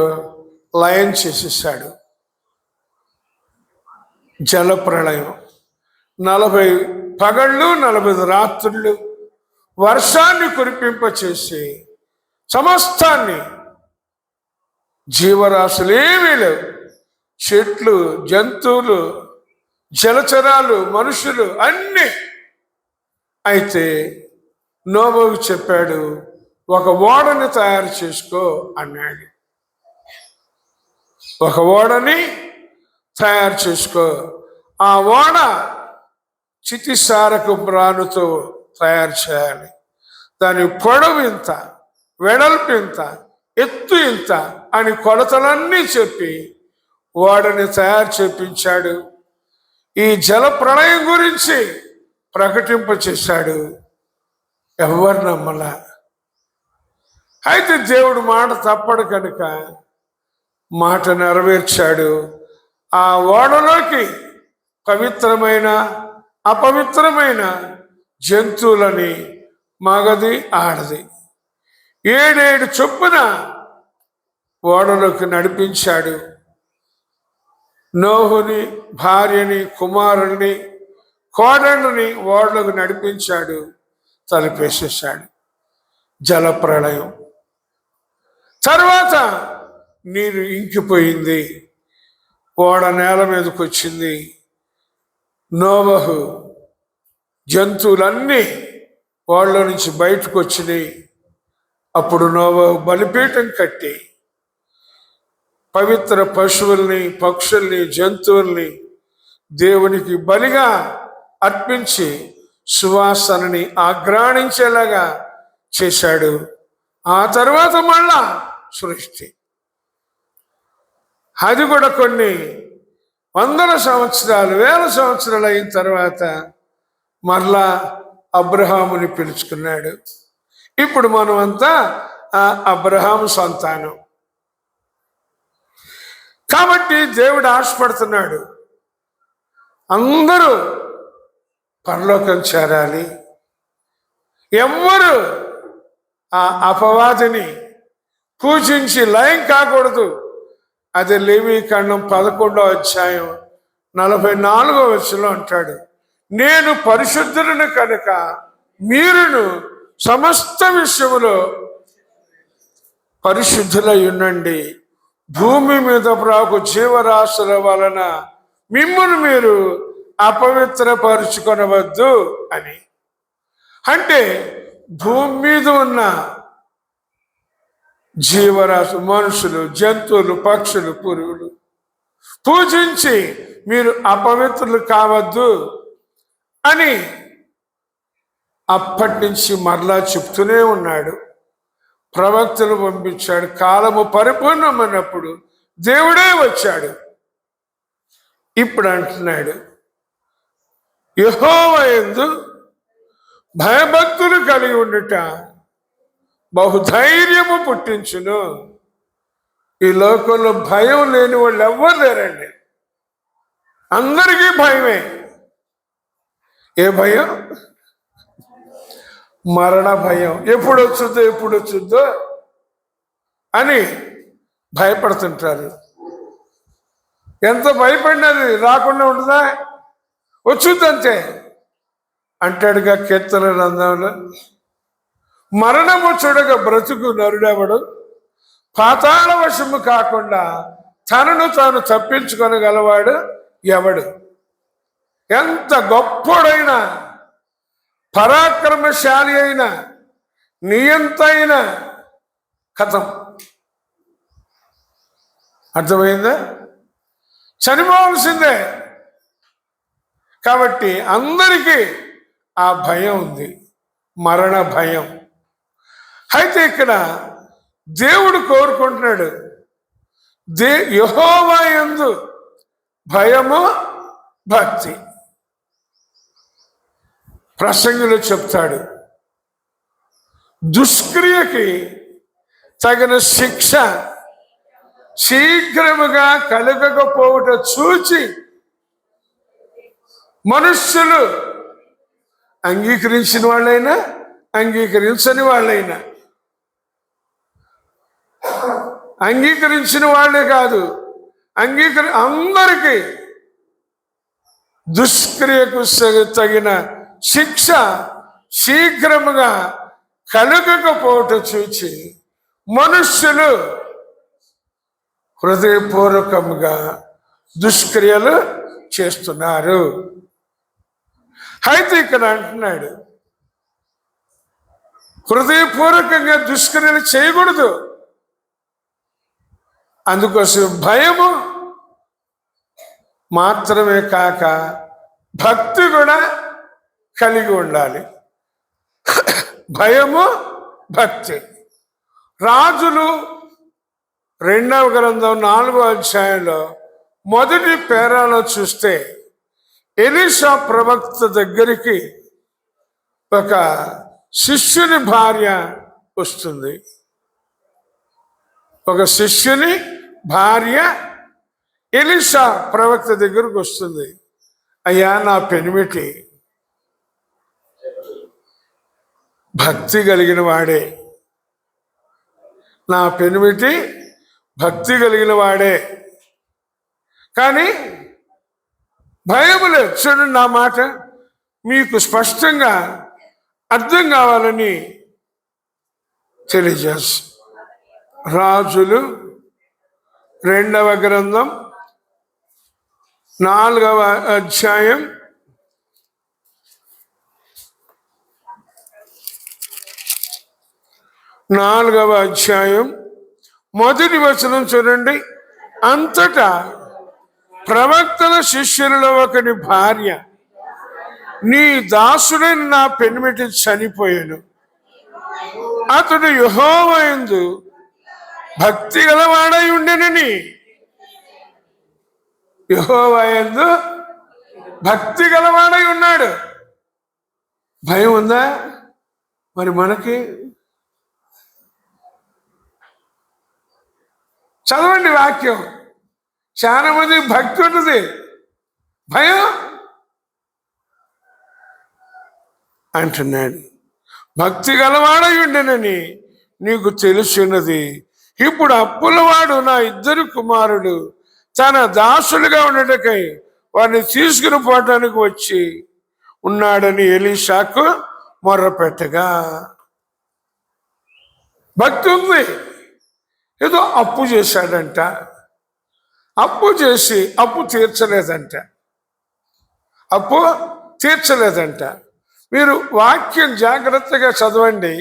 లయం చేసేసాడు. జలప్రళయం 40 పగళ్ళు 40 రాత్రులు వర్షాన్ని కురిపింపచేసి సమస్తాన్ని, జీవరాశులు ఏమీ లేవు, చెట్లు, జంతువులు, జలచరాలు, మనుషులు అన్నీ. అయితే నోవహు చెప్పాడు, ఒక ఓడని తయారు చేసుకో అన్నాడు. ఒక ఓడని తయారు చేసుకో. ఆ ఓడ చితిసారపు మ్రానుతో తయారు చేయాలి. దాని పొడవు ఇంత, వెడల్పు ఇంత, ఎత్తు ఇంత అని కొలతలన్నీ చెప్పి ఓడని తయారు చేపించాడు. ఈ జల ప్రళయం గురించి ప్రకటింపచేశాడు. ఎవరు నమ్మలా. అయితే దేవుడు మాట తప్పడు కనుక మాట నెరవేర్చాడు. ఆ ఓడలోకి పవిత్రమైన అపవిత్రమైన జంతువులని, మగది ఆడది 7 చొప్పున ఓడలోకి నడిపించాడు. నోహుని భార్యని, కుమారుని, కోడళ్ళని ఓడలోకి నడిపించాడు. తలుపేసేసాడు. జలప్రళయం తర్వాత నీరు ఇంకిపోయింది. ఓడ నేల మీదకి వచ్చింది. నోవహు జంతువులన్నీ ఓడలో నుంచి బయటకు వచ్చినాయి. అప్పుడు నోవహు బలిపీఠం కట్టి పవిత్ర పశువుల్ని, పక్షుల్ని, జంతువుల్ని దేవునికి బలిగా అర్పించి సువాసనని ఆఘ్రాణించేలాగా చేశాడు. ఆ తర్వాత మళ్ళా సృష్టి. అది కూడా కొన్ని 100 సంవత్సరాలు, 1000 సంవత్సరాలు అయిన తర్వాత మరలా అబ్రహాముని పిలుచుకున్నాడు. ఇప్పుడు మనమంతా ఆ అబ్రహాము సంతానం. కాబట్టి దేవుడు ఆశపడుతున్నాడు, అందరూ పరలోకం చేరాలి. ఎవ్వరు ఆ అపవాదిని పూజించి లయం కాకూడదు. అది లేవీకాండం 11వ అధ్యాయం 44వ వచనంలో అంటాడు, నేను పరిశుద్ధులను కనుక మీరును సమస్త విషయములో పరిశుద్ధులై ఉండండి. భూమి మీద ప్రాకు జీవరాశుల వలన మిమ్మును మీరు అపవిత్రపరుచుకొనవద్దు అని. అంటే భూమి మీద ఉన్న జీవరాశి, మనుషులు, జంతువులు, పక్షులు, పురుగులు పూజించి మీరు అపవిత్రులు కావద్దు అని అప్పటి నుంచి మరలా చెప్తూనే ఉన్నాడు. ప్రవక్తలు పంపించాడు. కాలము పరిపూర్ణమైనప్పుడు దేవుడే వచ్చాడు. ఇప్పుడు అంటున్నాడు, యెహోవా యందు భయభక్తులు కలిగి ఉండుట బహుధైర్యము పుట్టించును. ఈ లోకంలో భయం లేని వాళ్ళు ఎవ్వరు లేరండి. అందరికీ భయమే. ఏ భయం? మరణ భయం. ఎప్పుడు వచ్చుద్దో అని భయపడుతుంటారు. ఎంత భయపడినది రాకుండా ఉంటుందా? వచ్చుద్దంతే. అంటాడుగా కీర్తన గ్రంథంలో, మరణము చూడక బ్రతుకు నరుడెవడు, పాతాళ వశము కాకుండా తనను తాను తప్పించుకొనగలవాడు ఎవడు. ఎంత గొప్పోడైన, పరాక్రమశాలి అయిన, నియంత అయిన కథం. అర్థమైందా? చనిపోవలసిందే. కాబట్టి అందరికీ ఆ భయం ఉంది, మరణ భయం. అయితే ఇక్కడ దేవుడు కోరుకుంటున్నాడు, యెహోవా యందు భయము భక్తి. ప్రసంగిలో చెప్తాడు, దుష్క్రియకి తగిన శిక్ష శీఘ్రముగా కలగకపోవుట చూచి మనుష్యులు అంగీకరించిన వాళ్ళైనా అంగీకరించని వాళ్ళైనా, అంగీకరించిన వాళ్ళే కాదు, అందరికీ దుష్క్రియకు తగిన శిక్ష శీఘ్రముగా కలగకపోవట చూచి మనుష్యులు హృదయపూర్వకముగా దుష్క్రియలు చేస్తున్నారు. అయితే ఇక్కడ అంటున్నాడు, హృదయపూర్వకంగా దుష్క్రియలు చేయకూడదు. అందుకోసం భయము మాత్రమే కాక భక్తి కూడా కలిగి ఉండాలి. భయము భక్తి. రాజులు 2వ గ్రంథం 4వ అధ్యాయంలో మొదటి పేరాలో చూస్తే ఎలీషా ప్రవక్త దగ్గరికి ఒక శిష్యుని భార్య వస్తుంది. ఒక శిష్యుని భార్య ఎలీషా ప్రవక్త దగ్గరకు వస్తుంది. అయ్యా, నా పెనిమిటి భక్తి కలిగిన వాడే, నా పెనిమిటి భక్తి కలిగిన వాడే, కానీ భయము లేదు. చూడండి, నా మాట మీకు స్పష్టంగా అర్థం కావాలని తెలియజేస్తాను. రాజులు 2వ గ్రంథం 4వ అధ్యాయం 4వ అధ్యాయం మొదటి వచనం చూడండి. అంతటా ప్రవక్తల శిష్యులలో ఒకని భార్య, నీ దాసుడైన నా పెనిమిటి చనిపోయాను, అతడు యెహోవా యందు భక్తి గలవాడై ఉండెనని. యెహోవా యందు భక్తి గలవాడై ఉన్నాడు. భయం ఉందా మరి మనకి? చదవండి వాక్యం. చాలా మంది భక్తి ఉంటుంది, భయం అంటున్నాడు. భక్తి గలవాడై ఉండెనని నీకు తెలుసున్నది. ఇప్పుడు అప్పులవాడు నా 2 కుమారుడు తన దాసులుగా ఉండటకై వారిని తీసుకుని పోవటానికి వచ్చి ఉన్నాడని ఎలీషాకు మొర్రపెట్టగా. భక్తి ఉంది. ఏదో అప్పు చేశాడంట, అప్పు చేసి అప్పు తీర్చలేదంట. మీరు వాక్యం జాగ్రత్తగా చదవండి.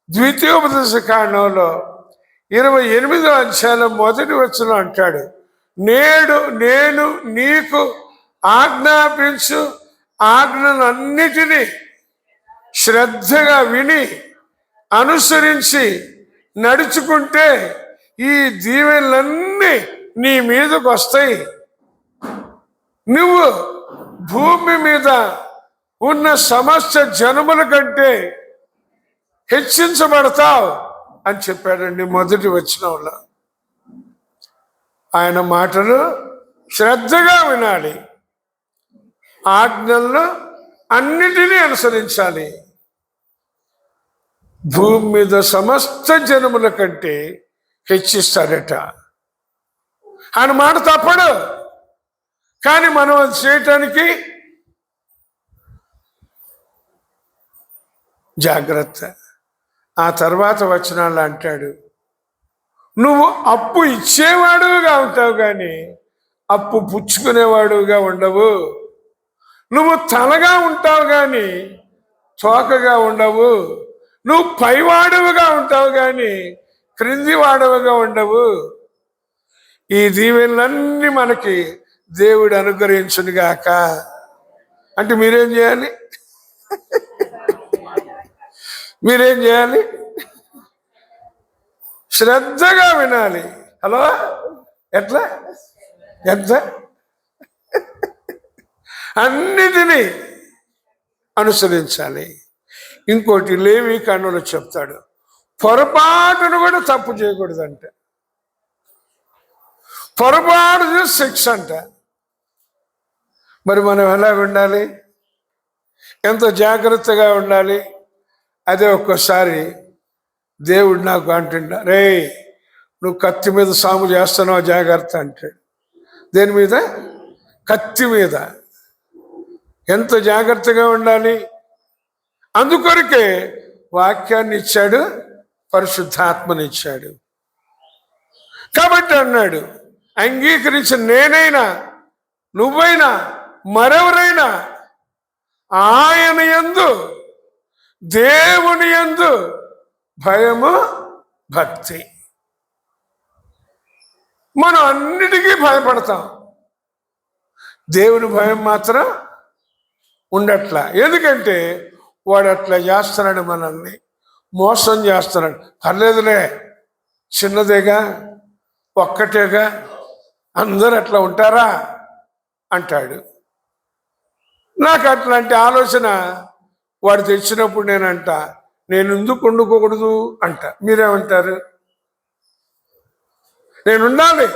ద్వితీయోపదేశ కాండంలో 28వ అధ్యాయం మొదటి వచనం అంటాడు, నేడు నేను నీకు ఆజ్ఞాపించు ఆజ్ఞలన్నిటినీ శ్రద్ధగా విని అనుసరించి నడుచుకుంటే ఈ దీవెనలన్నీ నీ మీదకు వస్తాయి. నువ్వు భూమి మీద ఉన్న సమస్త జనముల కంటే హెచ్చించబడతావు అని చెప్పాడండి మొదటి వచనంలో. ఆయన మాటలు శ్రద్ధగా వినాలి, ఆజ్ఞలను అన్నిటినీ అనుసరించాలి. భూమి మీద సమస్త జనముల కంటే హెచ్చిస్తాడట. ఆయన మాట తప్పడు. కానీ మనం అది చేయటానికి జాగ్రత్త. ఆ తర్వాత వచనాలు అంటాడు, నువ్వు అప్పు ఇచ్చేవాడుగా ఉంటావు కానీ అప్పు పుచ్చుకునేవాడుగా ఉండవు. నువ్వు తలగా ఉంటావు కానీ తోకగా ఉండవు. నువ్వు పైవాడుగా ఉంటావు కానీ క్రింది వాడవుగా ఉండవు. ఈ దీవెనలన్నీ మనకి దేవుడు అనుగ్రహించునుగాక. అంటే మీరేం చేయాలి? మీరేం చేయాలి? శ్రద్ధగా వినాలి. హలో, ఎట్లా? ఎంత? అన్నిటినీ అనుసరించాలి. ఇంకోటి లేవి కాండంలో చెప్తాడు, పొరపాటును కూడా తప్పు చేయకూడదంట. పొరపాటు చేసి శిక్ష అంట. మరి మనం ఎలా ఉండాలి? ఎంతో జాగ్రత్తగా ఉండాలి. అదే ఒక్కోసారి దేవుడు నాకు అంటుండ, రే నువ్వు కత్తి మీద సాము చేస్తున్నావు జాగ్రత్త అంటాడు. దేని మీద? కత్తి మీద. ఎంత జాగ్రత్తగా ఉండాలి. అందుకొరకే వాక్యాన్ని ఇచ్చాడు, పరిశుద్ధాత్మనిచ్చాడు. కాబట్టి అన్నాడు, అంగీకరించిన నేనైనా నువ్వైనా మరెవరైనా ఆయన యందు, దేవుని యందు భయము భక్తి. మనం అన్నిటికీ భయపడతాం, దేవుని భయం మాత్రం ఉండట్లా. ఎందుకంటే వాడు అట్లా చేస్తున్నాడు, మనల్ని మోసం చేస్తున్నాడు. పర్లేదులే, చిన్నదేగా, ఒక్కటేగా, అందరూ అట్లా ఉంటారా అంటాడు. నాకు అట్లాంటి ఆలోచన వాడు తెచ్చినప్పుడు నేనంట, నేను ఎందుకు వండుకోకూడదు అంట. మీరేమంటారు? నేను ఉండాలి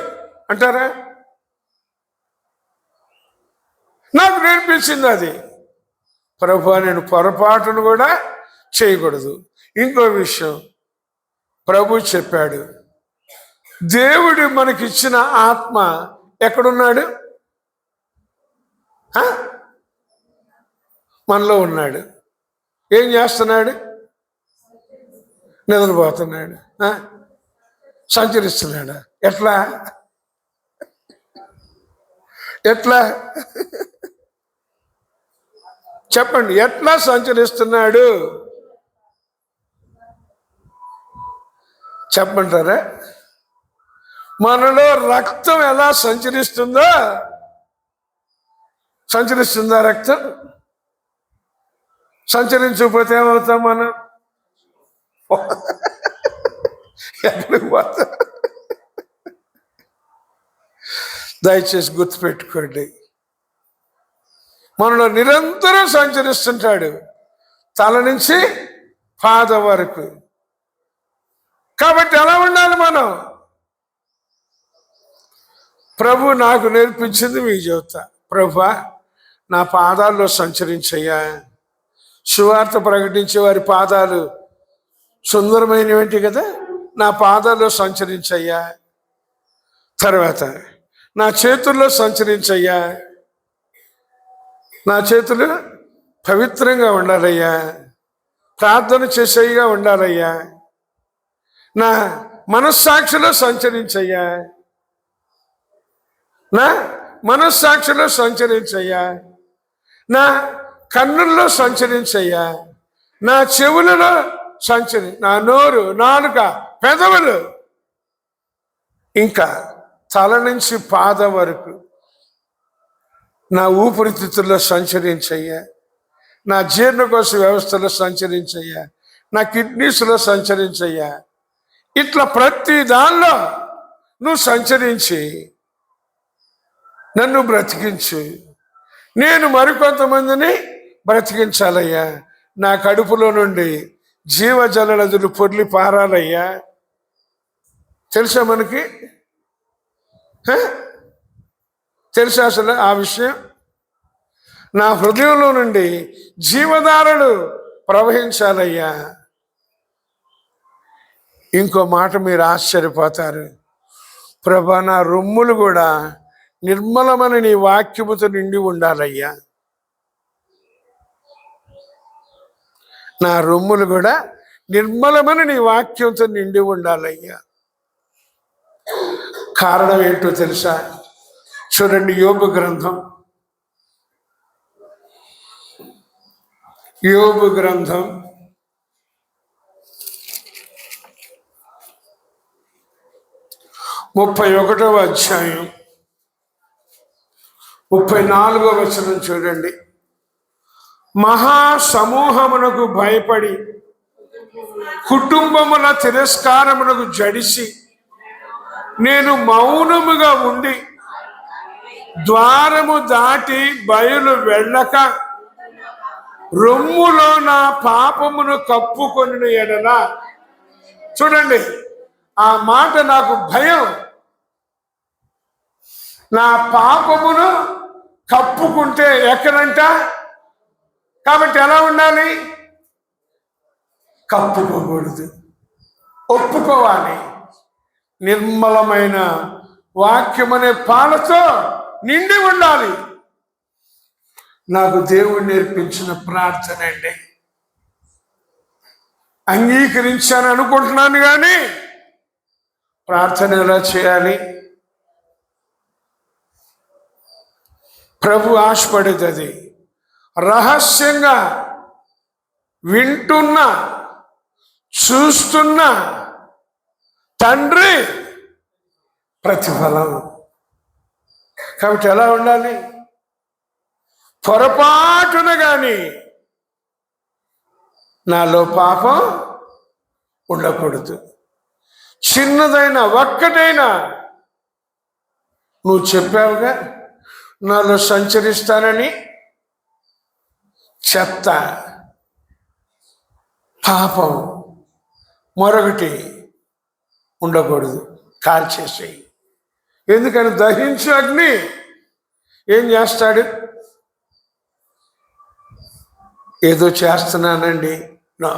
అంటారా? నాకు నేర్పించింది అది. ప్రభువా, నేను పొరపాటును కూడా చేయకూడదు. ఇంకో విషయం ప్రభు చెప్పాడు, దేవుడు మనకిచ్చిన ఆత్మ ఎక్కడున్నాడు? మనలో ఉన్నాడు. ఏం చేస్తున్నాడు? నిద్రపోతున్నాడు, సంచరిస్తున్నాడు. ఎట్లా? ఎట్లా చెప్పండి, ఎట్లా సంచరిస్తున్నాడు చెప్పంటారా? మనలో రక్తం ఎలా సంచరిస్తుందా రక్తం? సంచరించకపోతే ఏమవుతాం మనం? ఎక్కడికి పోతాం? దయచేసి గుర్తుపెట్టుకోండి, మనలో నిరంతరం సంచరిస్తుంటాడు, తల నుంచి పాదం వరకు. కాబట్టి ఎలా ఉండాలి మనం? ప్రభు నాకు నేర్పించింది మీకు చెబుతా. ప్రభువా, నా పాదాల్లో సంచరించయ్యా. సువార్త ప్రకటించే వారి పాదాలు సుందరమైనవి కదా, నా పాదాల్లో సంచరించయ్యా. తర్వాత నా చేతుల్లో సంచరించయ్యా. నా చేతులు పవిత్రంగా ఉండాలయ్యా, ప్రార్థన చేసేగా ఉండాలయ్యా. నా మనస్సాక్షిలో సంచరించయ్యా, నా మనస్సాక్షిలో సంచరించయ్యా. నా కన్నుల్లో సంచరించయ్యా, నా చెవులలో నా నోరు, నాలుక, పెదవులు, ఇంకా తల నుంచి పాదం వరకు నా ఊపిరితిత్తుల్లో సంచరించయ్యా. నా జీర్ణకోశ వ్యవస్థలో సంచరించయ్యా. నా కిడ్నీస్లో సంచరించయ్యా. ఇట్లా ప్రతి దానిలో నువ్వు సంచరించి నన్ను బ్రతికించు. నేను మరికొంతమందిని బ్రతికించాలయ్యా. నా కడుపులో నుండి జీవజల నదులు పొర్లి పారాలయ్యా. తెలుసా మనకి? తెలుసా అసలు ఆ విషయం? నా హృదయంలో నుండి జీవధారలు ప్రవహించాలయ్యా. ఇంకో మాట మీరు ఆశ్చర్యపోతారు, ప్రభా, నా రొమ్ములు కూడా నిర్మలమైన నీ వాక్యముతో నిండి ఉండాలయ్యా. నా రొమ్ములు కూడా నిర్మలమైన నీ వాక్యంతో నిండి ఉండాలయ్యా. కారణం ఏంటో తెలుసా? చూడండి, యోబు గ్రంథం 31వ అధ్యాయం 34వ వచనం చూడండి. మహాసమూహమునకు భయపడి కుటుంబముల తిరస్కారమునకు జడిసి నేను మౌనముగా ఉండి ద్వారము దాటి బయలు వెళ్ళక రొమ్ములో నా పాపమును కప్పుకొని ఎడల. చూడండి, ఆ మాట నాకు భయం. నా పాపమును కప్పుకుంటే ఎక్కడంట? కాబట్టి ఎలా ఉండాలి? కప్పుకోకూడదు, ఒప్పుకోవాలి. నిర్మలమైన వాక్యమనే పాలతో నిండి ఉండాలి. నాకు దేవుడు నేర్పించిన ప్రార్థన అండి. అంగీకరించాను అనుకుంటున్నాను, కానీ ప్రార్థన ఎలా చేయాలి? ప్రభు ఆశపడేది అది. రహస్యంగా వింటున్నా చూస్తున్నా తండ్రి ప్రతిఫలం. కాబట్టి ఎలా ఉండాలి? పొరపాటున కానీ నాలో పాపం ఉండకూడదు. చిన్నదైనా ఒక్కటైనా నువ్వు చెప్పావుగా నాలో సంచరిస్తానని, చెత్త పాపం మరొకటి ఉండకూడదు. కాల్చేసేయి. ఎందుకని? దహించు అగ్ని ఏం చేస్తాడు? ఏదో చేస్తున్నానండి నా.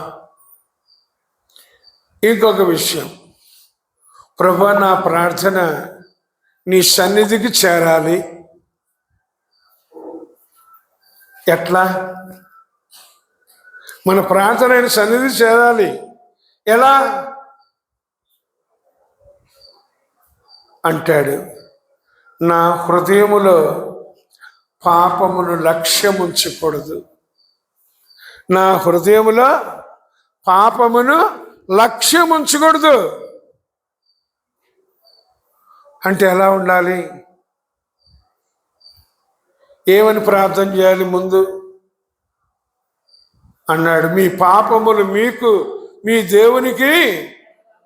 ఇంకొక విషయం, ప్రభా నా ప్రార్థన నీ సన్నిధికి చేరాలి. ఎట్లా? మన ప్రార్థన ఆయన సన్నిధికి చేరాలి. ఎలా అంటాడు? నా హృదయములో పాపమును లక్ష్యముంచకూడదు. నా హృదయములో పాపమును లక్ష్యముంచకూడదు అంటే ఎలా ఉండాలి? ఏమని ప్రార్థన చేయాలి? ముందు అన్నాడు, మీ పాపములు మీకు మీ దేవునికి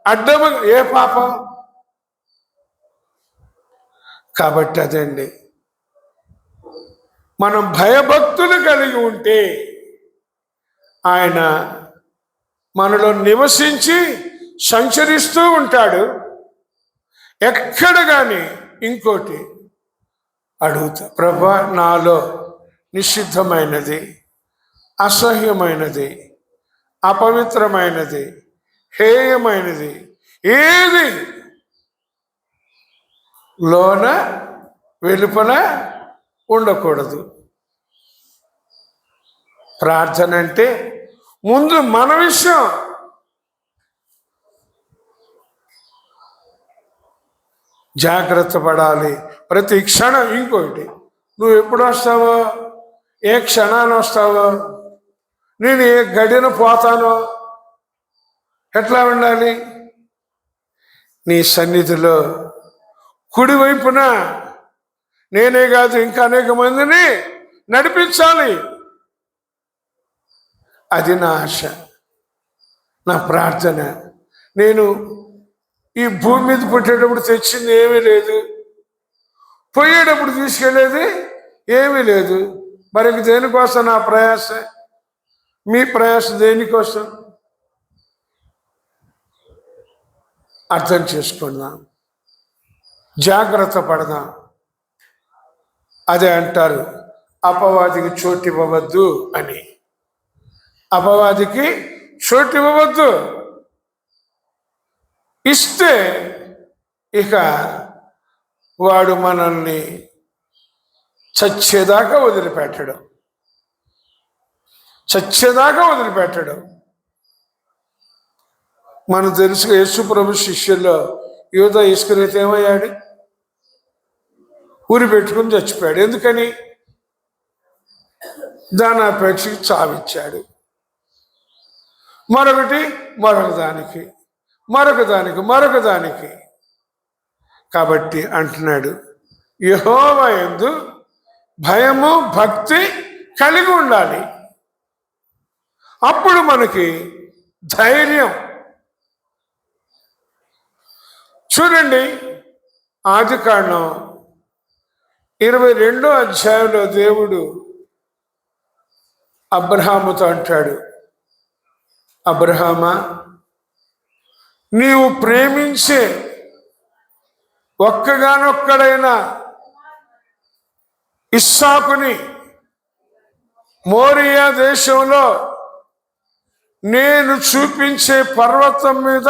అడ్డము. ఏ పాపం? కాబట్టి అదండి, మనం భయభక్తులు కలిగి ఉంటే ఆయన మనలో నివసించి సంచరిస్తూ ఉంటాడు. ఎక్కడ కానీ ఇంకోటి అడుగుతా, ప్రభా నాలో నిషిద్ధమైనది, అసహ్యమైనది, అపవిత్రమైనది, హేయమైనది ఏది లోన వెలుపల ఉండకూడదు. ప్రార్థన అంటే ముందు మన విషయం. జాగ్రత్త పడాలి ప్రతి క్షణం. ఇంకోటి, నువ్వు ఎప్పుడు వస్తావో, ఏ క్షణాన్ని వస్తావో, నేను ఏ గడిన పోతానో, ఎట్లా ఉండాలి? నీ సన్నిధిలో కుడివైపున నేనే కాదు ఇంకా అనేక మందిని నడిపించాలి. అది నా ఆశ, నా ప్రార్థన. నేను ఈ భూమి మీద పుట్టేటప్పుడు తెచ్చింది ఏమీ లేదు, పోయేటప్పుడు తీసుకెళ్ళేది ఏమీ లేదు. మరి దేనికోసం నా ప్రయాస? మీ ప్రయాస దేనికోసం? అర్థం చేసుకుందాం, జాగ్రత్త పడదాం. అదే అంటారు, అపవాదికి చోటివ్వవద్దు అని. అపవాదికి చోటివ్వవద్దు. ఇస్తే ఇక వాడు మనల్ని చచ్చేదాకా వదిలిపెట్టడం. చచ్చేదాకా వదిలిపెట్టడు. మనకు తెలుసు యేసు ప్రభు శిష్యుల్లో యూదా ఇస్కరియోతు ఏమయ్యాడు? ఊరి పెట్టుకుని చచ్చిపోయాడు. ఎందుకని? దాని అపేక్షకి చావిచ్చాడు. మరొక దానికి. కాబట్టి అంటున్నాడు, యెహోవా యందు భయము భక్తి కలిగి ఉండాలి. అప్పుడు మనకి ధైర్యం. చూడండి, ఆదికాండం 22వ అధ్యాయంలో దేవుడు అబ్రహాముతో అంటాడు, అబ్రహామా, నీవు ప్రేమించే ఒక్కగానొక్కడైన ఇస్సాకుని మోరియా దేశంలో నేను చూపించే పర్వతం మీద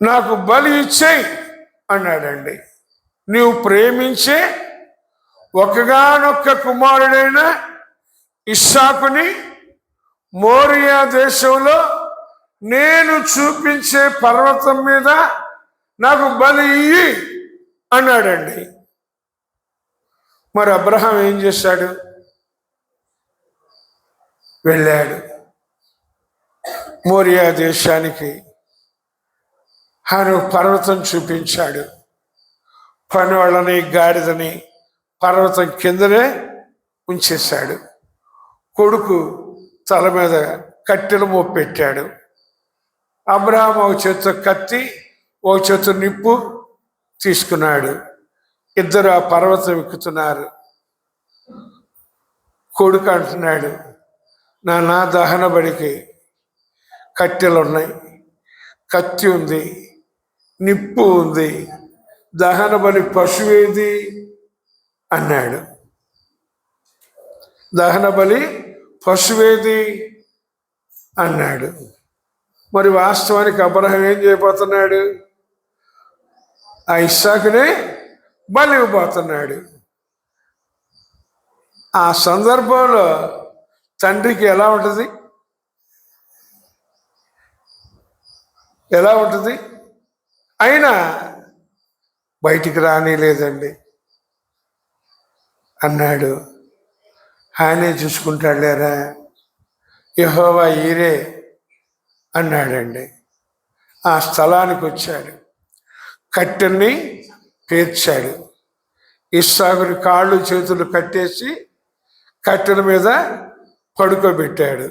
నాకు బలి ఇచ్చేయి అన్నాడండి. నీవు ప్రేమించే ఒక్కగానొక్క కుమారుడైన ఇస్సాకుని మోరియా దేశంలో నేను చూపించే పర్వతం మీద నాకు బలి ఇయ్యి అన్నాడండి. మరి అబ్రహాం ఏం చేశాడు? వెళ్ళాడు మోరియా దేశానికి. ఆయన పర్వతం చూపించాడు. పని వాళ్ళని గాడిదని పర్వతం కిందనే ఉంచేశాడు. కొడుకు తల మీద కట్టెలు మోపెట్టాడు. అబ్రహాం ఒక చేతితో కత్తి, ఒక చేతితో నిప్పు తీసుకున్నాడు. ఇద్దరు ఆ పర్వతం ఎక్కుతున్నారు. కొడుకు అంటున్నాడు, నా దహన బడికి కట్టెలు ఉన్నాయి, కత్తి ఉంది, నిప్పు ఉంది, దహన బలి పశువేది అన్నాడు. దహన బలి పశువేది అన్నాడు. మరి వాస్తవానికి అబ్రహాం ఏం చేయబోతున్నాడు? ఆ ఇస్సాకునే బలి ఇవ్వబోతున్నాడు. ఆ సందర్భంలో తండ్రికి ఎలా ఉంటుంది? అయినా బయటికి రానిలేదండి. అన్నాడు, ఆయనే చూసుకుంటాడు లేరా, యెహోవా ఈరే అన్నాడండి. ఆ స్థలానికి వచ్చాడు, కట్టెల్ని పేర్చాడు. ఇస్సాకుని కాళ్ళు చేతులు కట్టేసి కట్టెల మీద పడుకోబెట్టాడు.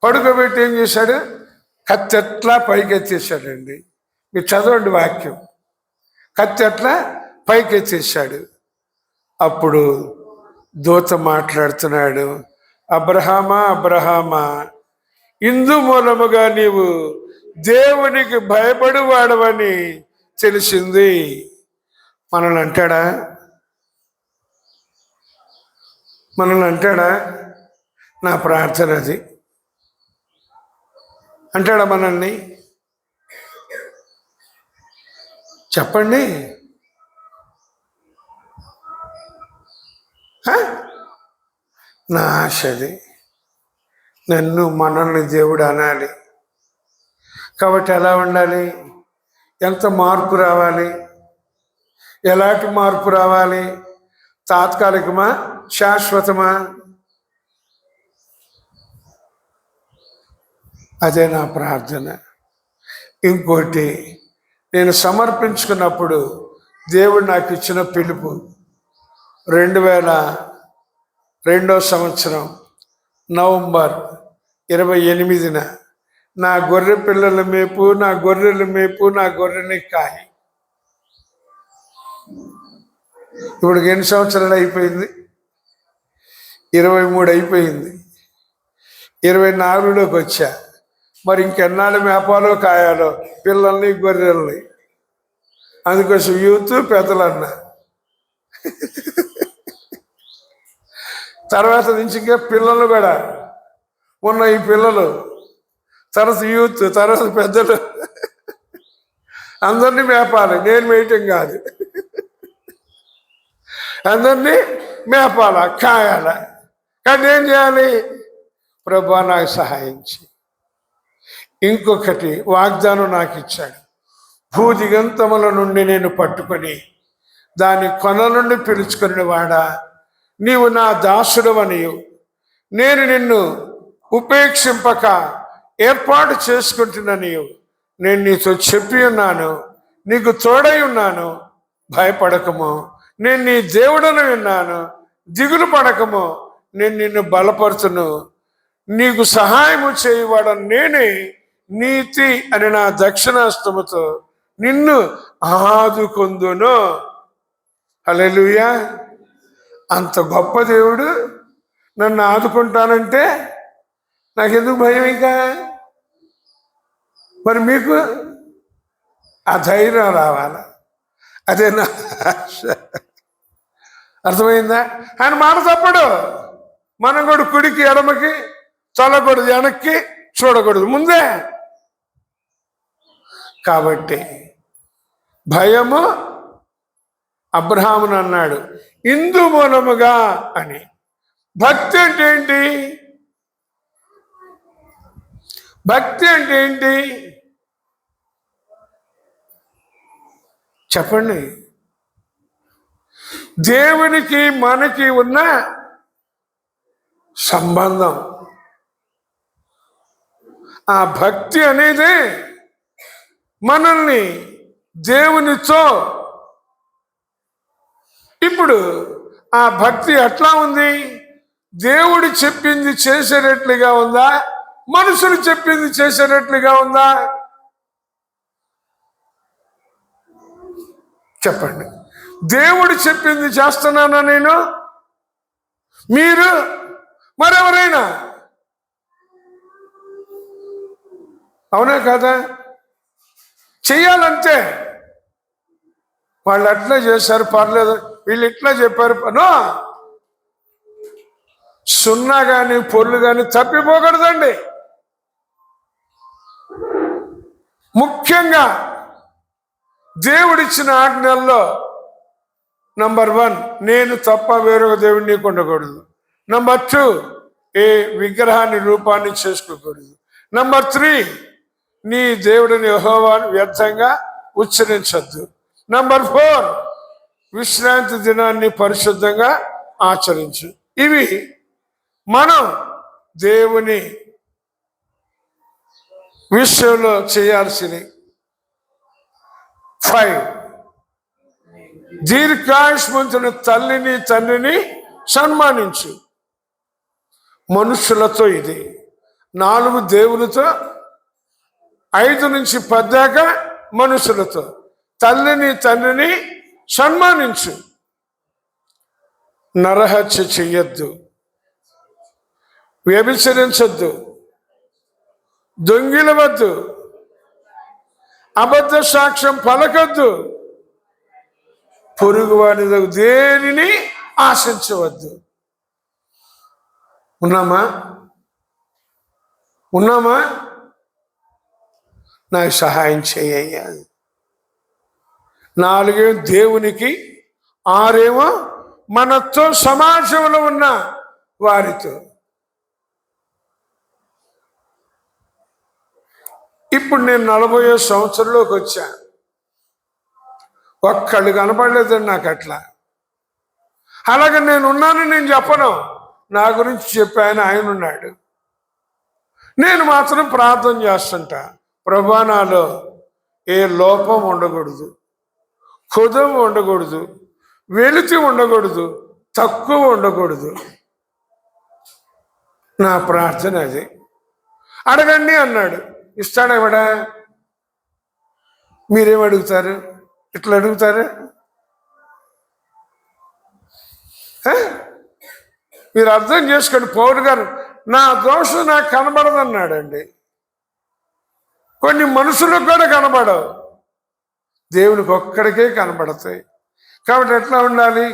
పడుకోబెట్టి ఏం చేశాడు? కత్తి ఎట్లా పైకెత్తేసాడండి. మీరు చదవండి వాక్యం. కత్తి ఎట్లా పైకెత్తేసాడు. అప్పుడు దూత మాట్లాడుతున్నాడు, అబ్రహామా, ఇందు మూలముగా నీవు దేవునికి భయపడువాడవని తెలిసింది. మనల్ని అంటాడా? నా ప్రార్థన అది. అంటాడా మనల్ని? చెప్పండి. నా ఆశ అది. మనల్ని దేవుడు అనాలి. కాబట్టి ఎలా ఉండాలి? ఎంత మార్పు రావాలి? ఎలాంటి మార్పు రావాలి? తాత్కాలికమా, శాశ్వతమా? అదే నా ప్రార్థన. ఇంకోటి, నేను సమర్పించుకున్నప్పుడు దేవుడు నాకు ఇచ్చిన పిలుపు 2002వ సంవత్సరం నవంబర్ 28న నా గొర్రె పిల్లల మేపు, నా గొర్రెని కాయి. ఇప్పుడు ఎన్ని సంవత్సరాలు అయిపోయింది? 23 అయిపోయింది. 24లోకి వచ్చా. మరి ఇంకెన్నాళ్ళు మేపాలో కాయాలో పిల్లల్ని, గొర్రెల్ని. అందుకోసం యూత్ పెద్దలన్నా. తర్వాత నుంచి ఇంకా పిల్లలు కూడా ఉన్న. ఈ పిల్లలు తర్వాత యూత్, తర్వాత పెద్దలు, అందరినీ మేపాలి. నేను మేయటం కాదు, అందరినీ మేపాలా, కాయాలా. కానీ ఏం చేయాలి? ప్రభువా నాకు సహాయం చేయి. ఇంకొకటి వాగ్దానం నాకు ఇచ్చాడు. భూదిగంతముల నుండి నేను పట్టుకొని దాని కొన నుండి పిలుచుకుని వాడా, నీవు నా దాసుడవనియు నేను నిన్ను ఉపేక్షింపక ఏర్పాటు చేసుకుంటున్నానియు నేను నీతో చెప్పి ఉన్నాను, నీకు తోడై ఉన్నాను, భయపడకము, నేను నీ దేవుడను విన్నాను, దిగులు పడకము, నేను నిన్ను బలపరుచును, నీకు సహాయము చేయవాడని నేనే, నీతి అని నా దక్షిణాస్తముతో నిన్ను ఆదుకొందును. హల్లెలూయా. అంత గొప్ప దేవుడు నన్ను ఆదుకుంటానంటే నాకెందుకు భయం? ఇంకా మరి మీకు ఆ ధైర్యం రావాలా? అదే నా ఆశ. అర్థమైందా? ఆయన మాట తప్పడు. మనం కూడా కుడికి ఎడమకి చల్లకూడదు, వెనక్కి చూడకూడదు, ముందే. కాబట్టి భయము అబ్రహామును అన్నాడు ఇందు మూలముగా అని. భక్తి అంటే ఏంటి? భక్తి అంటే ఏంటి చెప్పండి? దేవునికి మనకి ఉన్న సంబంధం. ఆ భక్తి అనేది మనల్ని దేవునితో. ఇప్పుడు ఆ భక్తి ఎట్లా ఉంది? దేవుడు చెప్పింది చేసేటట్లుగా ఉందా? మనుషులు చెప్పింది చేసేటట్లుగా ఉందా? చెప్పండి. దేవుడు చెప్పింది చేస్తున్నానా నేను? మీరు మరెవరైనా? అవునా కదా? చెయ్యాలంటే వాళ్ళు అట్లా చేశారు పర్లేదు, వీళ్ళు ఇట్లా చెప్పారు నో. సున్నా కానీ పొర్లు కానీ తప్పిపోకూడదండి. ముఖ్యంగా దేవుడిచ్చిన ఆజ్ఞల్లో నంబర్ 1, నేను తప్ప వేరొక దేవుడిని నీకు ఉండకూడదు. నంబర్ 2, ఏ విగ్రహాన్ని రూపాన్ని చేసుకోకూడదు. నంబర్ 3, నీ దేవుడిని యెహోవాను వ్యర్థంగా ఉచ్చరించద్దు. నంబర్ 4, విశ్రాంతి దినాన్ని పరిశుద్ధంగా ఆచరించు. ఇవి మనం దేవుని విషయంలో చేయాల్సినవి 5. దీర్ఘాయుష్మంతుల తల్లిని తండ్రిని సన్మానించు. మనుషులతో ఇది 4 దేవులతో, 5 నుంచి 10 దాకా మనుషులతో. తల్లిని తండ్రిని సన్మానించు. నరహత్య చెయ్యొద్దు, వ్యభిచరించొద్దు, దొంగిలవద్దు, అబద్ధ సాక్ష్యం పలకద్దు, పొరుగువాని దేనిని ఆశించవద్దు. ఉన్నామా? నాకు సహాయం చేయ్యా. 4 దేవునికి, 6 మనతో సమాజంలో ఉన్న వారితో. ఇప్పుడు నేను 40వ సంవత్సరంలోకి వచ్చా. ఒక్కళ్ళు కనపడలేదండి నాకు అట్లా. అలాగే నేను ఉన్నాను నేను చెప్పను. నా గురించి చెప్పాను, ఆయన ఉన్నాడు. నేను మాత్రం ప్రార్థన చేస్తుంటా, ప్రభువా నాలో ఏ లోపం ఉండకూడదు, కుదం ఉండకూడదు, వెలితి ఉండకూడదు, తక్కువ ఉండకూడదు. నా ప్రార్థన అది. అడగండి అన్నాడు, ఇస్తాడు. ఎవడా? మీరేం అడుగుతారు? ఇట్లా అడుగుతారు? మీరు అర్థం చేసుకోండి. పౌలు గారు నా దోషం నాకు కనబడదన్నాడండి. కొన్ని మనుషులకు కూడా కనబడవు, దేవునికి ఒక్కడికే కనబడతాయి. కాబట్టి ఎట్లా ఉండాలి?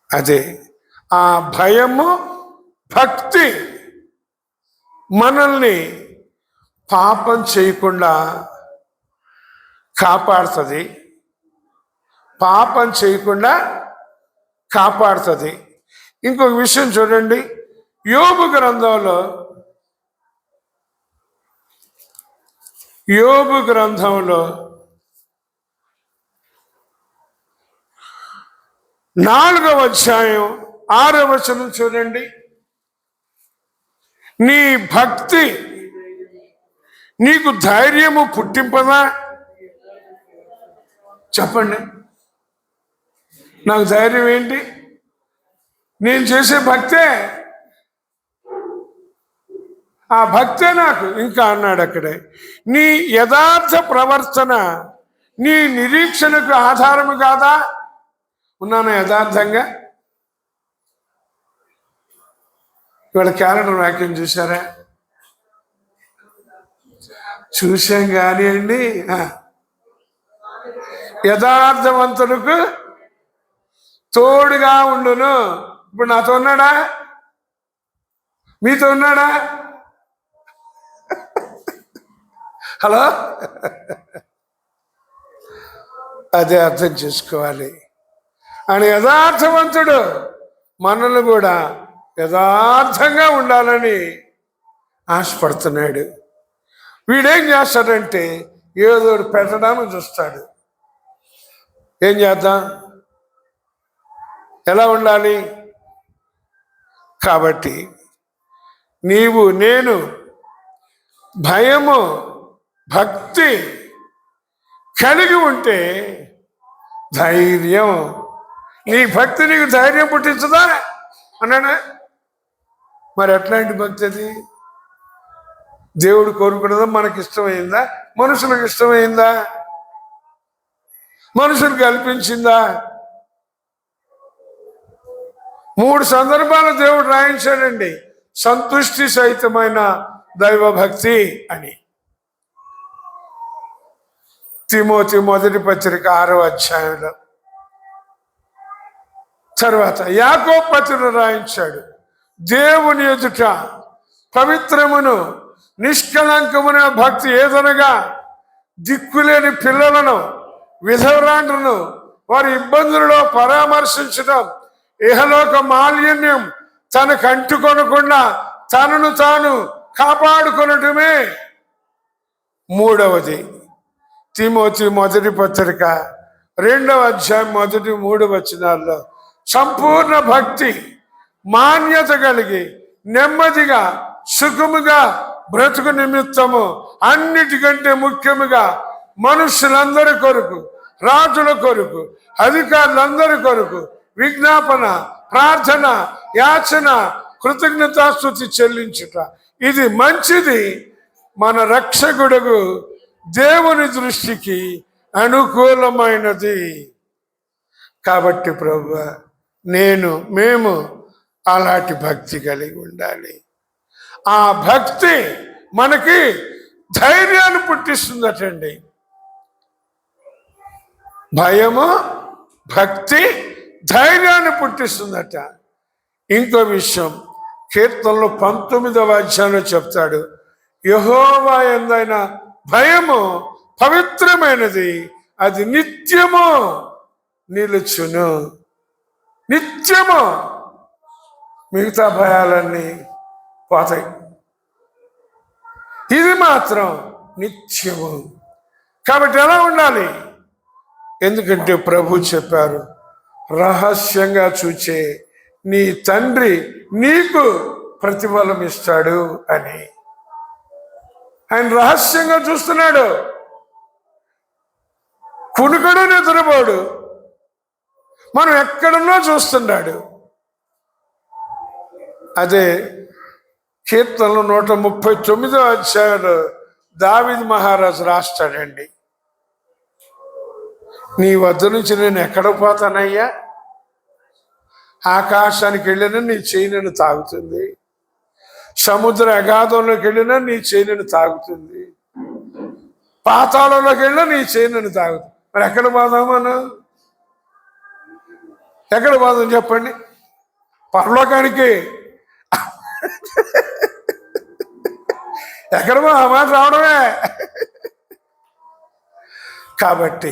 అదే ఆ భయము, భక్తి మనల్ని పాపం చేయకుండా కాపాడుతుంది, పాపం చేయకుండా కాపాడుతుంది. ఇంకొక విషయం చూడండి, యోబు గ్రంథంలో 4వ అధ్యాయం 6వ వచనం చూడండి. నీ భక్తి నీకు ధైర్యము పుట్టింపదా? చెప్పండి, నాకు ధైర్యం ఏంటి? నేను చేసే భక్తే, ఆ భక్తే నాకు. ఇంకా అన్నాడు అక్కడే, నీ యథార్థ ప్రవర్తన నీ నిరీక్షణకు ఆధారము కాదా? ఉన్నాను యథార్థంగా? ఇవాళ క్యాలెండర్ వాక్యం చూసారా? చూసాం కానీ అండి, యథార్థవంతులకు తోడుగా ఉండును. ఇప్పుడు నాతో ఉన్నాడా? మీతో ఉన్నాడా? హలో, అదే అర్థం చేసుకోవాలి. ఆయన యథార్థవంతుడు, మనల్ని కూడా యథార్థంగా ఉండాలని ఆశపడుతున్నాడు. వీడేం చేస్తాడంటే ఏదో పెట్టడానికి చూస్తాడు. ఏం చేద్దాం, ఎలా ఉండాలి? కాబట్టి నీవు నేను భయము భక్తి కలిగి ఉంటే ధైర్యం, నీ భక్తి నీకు ధైర్యం పుట్టించదా అన్నాడా? మరి ఎట్లాంటి భక్తి అది? దేవుడు కోరుకున్నదా? మనకి ఇష్టమైందా? మనుషులకు ఇష్టమైందా? మనుషులు కల్పించిందా? 3 సందర్భాలు దేవుడు రాయించాడండి సంతుష్టి సహితమైన దైవభక్తి అని. తిమోతి 1వ పత్రిక 6వ అధ్యాయంలో. తర్వాత యాకోబు పత్రిక రాయించాడు, దేవుని ఎదుట పవిత్రమును నిష్కళంకమున భక్తి ఏదనగా దిక్కులేని పిల్లలను విధవరాండ్రును వారి ఇబ్బందులలో పరామర్శించడం, ఇహలోక మాలిన్యం తనకు అంటుకొనకుండా తనను తాను కాపాడుకొనటమే. 3వది తిమోతి 1వ పత్రిక 2వ అధ్యాయం 1-3 వచనాల్లో సంపూర్ణ భక్తి మాన్యత కలిగి నెమ్మదిగా సుఖముగా బ్రతుకు నిమిత్తము అన్నిటికంటే ముఖ్యముగా మనుషులందరి కొరకు, రాజుల కొరకు, అధికారులందరి కొరకు విజ్ఞాపన, ప్రార్థన, యాచన, కృతజ్ఞతాస్తుతి చెల్లించుట ఇది మంచిది, మన రక్షకుడుగు దేవుని దృష్టికి అనుకూలమైనది. కాబట్టి ప్రభువా, మేము అలాంటి భక్తి కలిగి ఉండాలి. ఆ భక్తి మనకి ధైర్యాన్ని పుట్టిస్తుందటండి. భయము భక్తి ధైర్యాన్ని పుట్టిస్తుందట. ఇంకో విషయం కీర్తనలో 19వ అధ్యాయంలో చెప్తాడు, యెహోవా యందైన భయము పవిత్రమైనది, అది నిత్యము నిలుచును. నిత్యము. మిగతా భయాలన్నీ పోతాయి, ఇది మాత్రం నిత్యము. కాబట్టి ఎలా ఉండాలి? ఎందుకంటే ప్రభు చెప్పారు, రహస్యంగా చూచే నీ తండ్రి నీకు ప్రతిఫలం ఇస్తాడు అని. ఆయన రహస్యంగా చూస్తున్నాడు, కునుకడు నిద్రపోడు, మనం ఎక్కడున్నా చూస్తున్నాడు. అదే కీర్తనలు 139వ అధ్యాయంలో దావీదు మహారాజు రాస్తాడండి, నీ వద్ద నుంచి నేను ఎక్కడ పోతానయ్యా? ఆకాశానికి వెళ్ళినా నీ చేయి నన్ను తాగుతుంది, సముద్ర అగాధంలోకి వెళ్ళినా నీ చేయి నన్ను తాగుతుంది, పాతాళంలోకి వెళ్ళినా నీ చేయి నన్ను తాగుతుంది. మరి ఎక్కడ పోదాం మనం? ఎక్కడ పోదాం చెప్పండి? పరలోకానికి. ఎక్కడ ఆ మాట రావడమే. కాబట్టి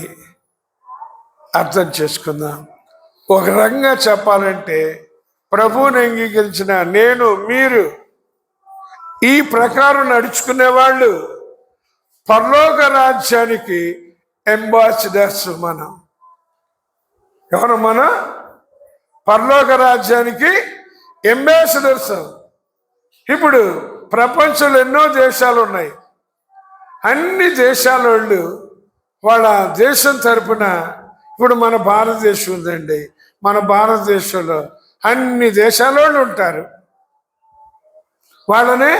అర్థం చేసుకుందాం. ఒక రకంగా చెప్పాలంటే ప్రభువుని అంగీకరించిన నేను మీరు ఈ ప్రకారం నడుచుకునే వాళ్ళు పరలోక రాజ్యానికి అంబాసిడర్స్. మనం ఎవరు? మనం పరలోక రాజ్యానికి అంబాసిడర్స్. ఇప్పుడు ప్రపంచంలో ఎన్నో దేశాలు ఉన్నాయి. అన్ని దేశాల వాళ్ళు వాళ్ళ దేశం తరపున, ఇప్పుడు మన భారతదేశం ఉందండి, మన భారతదేశంలో అన్ని దేశాల వాళ్ళు ఉంటారు. వాళ్ళనే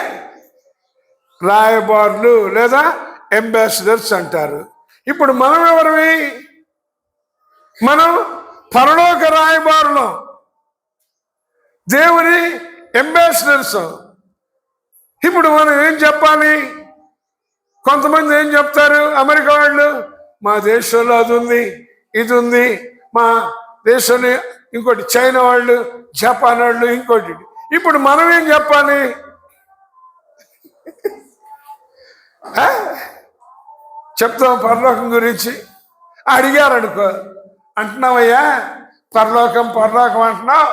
రాయబారులు లేదా అంబాసిడర్స్ అంటారు. ఇప్పుడు మనం ఎవరివి? మనం పరలోక రాయబారులం, దేవుని అంబాసిడర్స్. ఇప్పుడు మనం ఏం చెప్పాలి? కొంతమంది ఏం చెప్తారు? అమెరికా వాళ్ళు మా దేశంలో అది ఉంది, ఇది ఉంది. మా దేశంలో ఇంకోటి, చైనా వాళ్ళు, జపాన్ వాళ్ళు ఇంకోటి. ఇప్పుడు మనం ఏం చెప్పాలి? చెప్తాం పరలోకం గురించి. అడిగారు అనుకో, అంటున్నావయ్యా పరలోకం పరలోకం అంటున్నావు,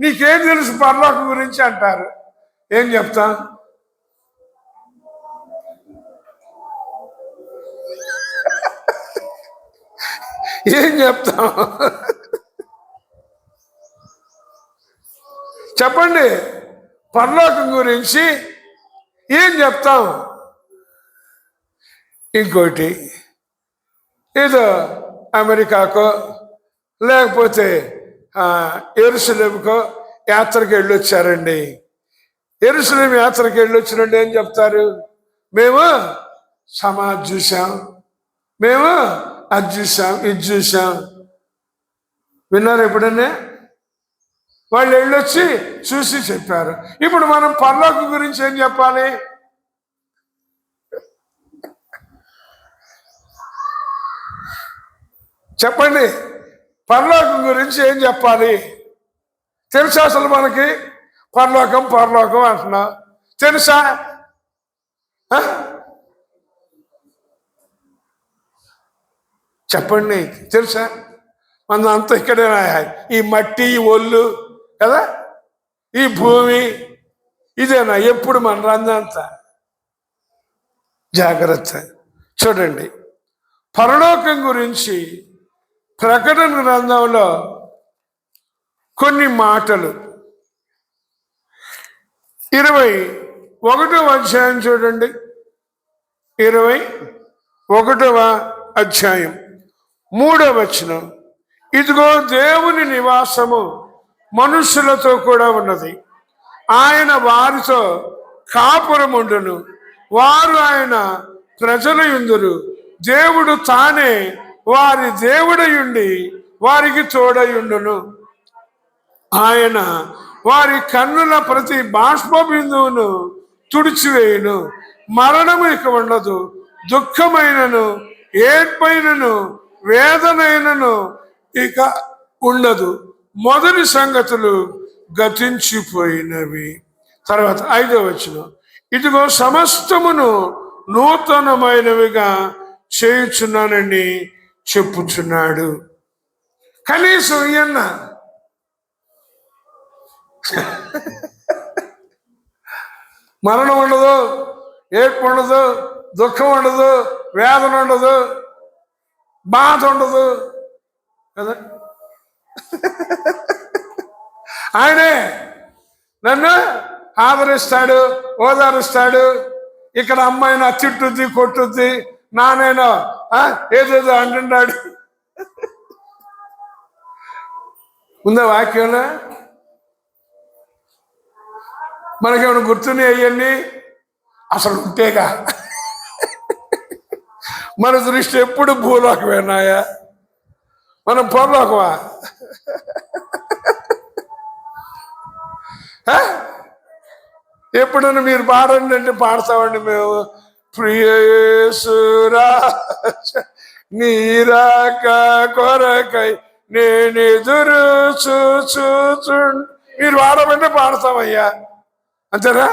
నీకేం తెలుసు పరలోకం గురించి అంటారు. ఏం చెప్తాం? ఏం చెప్తాం? చెప్పండి. పరలోకం గురించి ఏం చెప్తాం? ఇంకోటి, ఏదో అమెరికాకో లేకపోతే యెరూషలేముకో యాత్రకి వెళ్ళొచ్చారండి. యెరూషలేము యాత్రకి వెళ్ళొచ్చినండి ఏం చెప్తారు? మేము సమాధి చూసాం, మేము అది చూసాం, ఇది చూసాం. విన్నారు ఎప్పుడన్నా? వాళ్ళు వెళ్ళొచ్చి చూసి చెప్పారు. ఇప్పుడు మనం పరలోకం గురించి ఏం చెప్పాలి? చెప్పండి. పరలోకం గురించి ఏం చెప్పాలి? తెలుసా అసలు మనకి? పరలోకం పరలోకం అంటున్నా, తెలుసా? చెప్పండి, తెలుసా? మన అంతా ఇక్కడే, ఈ మట్టి, ఈ ఒళ్ళు కదా, ఈ భూమి ఇదేనా ఎప్పుడు మన రందంతా? జాగ్రత్త. చూడండి, పరలోకం గురించి ప్రకటన గ్రంథంలో కొన్ని మాటలు 21వ అధ్యాయం చూడండి. 21వ అధ్యాయం 3వ వచనం. ఇదిగో దేవుని నివాసము మనుషులతో కూడా ఉన్నది, ఆయన వారితో కాపురముండును, వారు ఆయన ప్రజలు యుందురు, దేవుడు తానే వారి దేవుడయుండి వారికి తోడయుండును. ఆయన వారి కన్నుల ప్రతి బాష్ప బిందువును తుడిచివేయును, మరణము ఇక ఉండదు, దుఃఖమైనను ఏడ్పైనను వేదనైనను ఇక ఉండదు, మొదటి సంగతులు గతించిపోయినవి. తర్వాత 5వ వచనం. ఇదిగో సమస్తమును నూతనమైనవిగా చేయుచున్నానని చెప్పుచున్నాడు. కనీసం ఈయన మరణం ఉండదు, ఏడ్పు ఉండదు, దుఃఖం ఉండదు, వేదన ఉండదు, బాధ ఉండదు కదా. ఆయనే నన్ను ఆదరిస్తాడు, ఓదారుస్తాడు. ఇక్కడ అమ్మాయినా తిట్టుద్ది, కొట్టుద్ది, నానేనో ఏదేదో అంటున్నాడు. ఉందా వాక్యంలో? మనకేమైనా గుర్తున్నాయి అవన్నీ? అసలు ఉంటేగా. మన దృష్టి ఎప్పుడు భూలోకమేనాయా, మనం పరలోకమా? ఎప్పుడైనా మీరు పాడండి అంటే పాడతామండి మేము. ప్రియేసురా నీరాక కొరకై నేను ఎదురు చూచు, మీరు పాడమంటే పాడతామయ్యా, అంతేనా?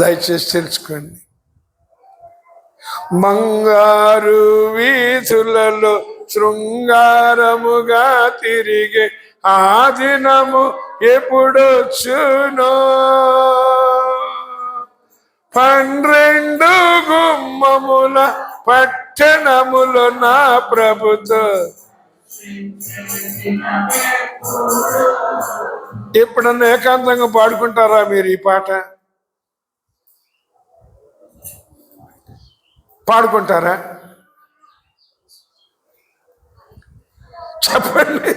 దయచేసి తెలుసుకోండి. బంగారు వీధులలో శృంగారముగా తిరిగే ఆ దినము ఎప్పుడొచ్చునో. 12 గుమ్మముల పట్టణములో నా ప్రభుతో. ఎప్పుడన్నా ఏకాంతంగా పాడుకుంటారా మీరు ఈ పాట? పాడుకుంటారా? చెప్పండి.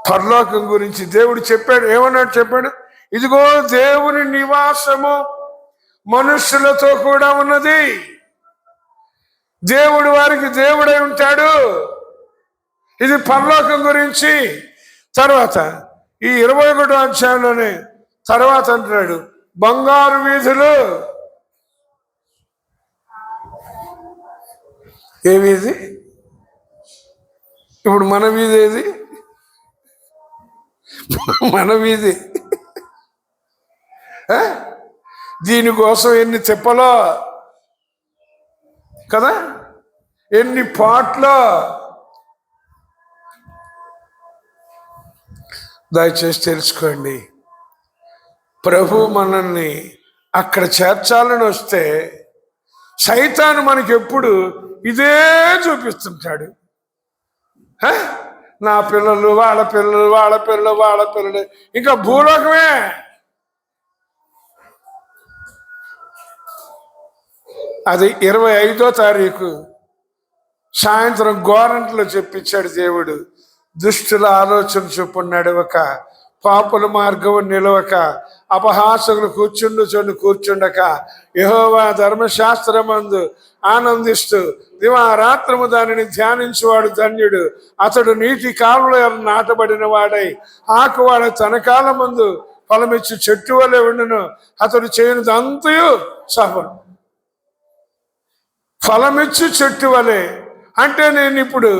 పరలోకం గురించి దేవుడు చెప్పాడు. ఏమన్నాడు చెప్పాడు? ఇదిగో దేవుని నివాసము మనుషులతో కూడా ఉన్నది. దేవుడు వారికి దేవుడై ఉంటాడు. ఇది పరలోకం గురించి. తర్వాత ఈ 21వ అధ్యాయంలోనే తర్వాత అంటున్నాడు బంగారు వీధులు. ఏ వీధి? ఇప్పుడు మన వీధి ఏది? మన వీధి. దీనికోసం ఎన్ని తిప్పలో కదా, ఎన్ని పాటలో. దయచేసి తెలుసుకోండి, ప్రభు మనల్ని అక్కడ చేర్చాలని వస్తే సైతాను మనకి ఎప్పుడు ఇదే చూపిస్తుంటాడు. నా పిల్లలు, వాళ్ళ పిల్లలు, వాళ్ళ పిల్లలు, వాళ్ళ పిల్లలు, ఇంకా భూలోకమే. అది 25వ తారీఖు సాయంత్రం గోరంట్లో చెప్పించాడు దేవుడు. దుష్టుల ఆలోచన చొప్పున నడవక, పాపుల మార్గము నిలవక, అపహాసకులు కూర్చుండక, యెహోవా ధర్మశాస్త్రమందు ఆనందిస్తూ దివారాత్రము దానిని ధ్యానించువాడు ధన్యుడు. అతడు నీటి కాలువలో నాటబడిన వాడై ఆకువాడ తన కాలం ముందు ఫలమిచ్చి చెట్టు వలె ఉండును. అతడు చేయనిది అంతయు సఫలం. ఫలమిచ్చి చెట్టు వలె అంటే నేను ఇప్పుడు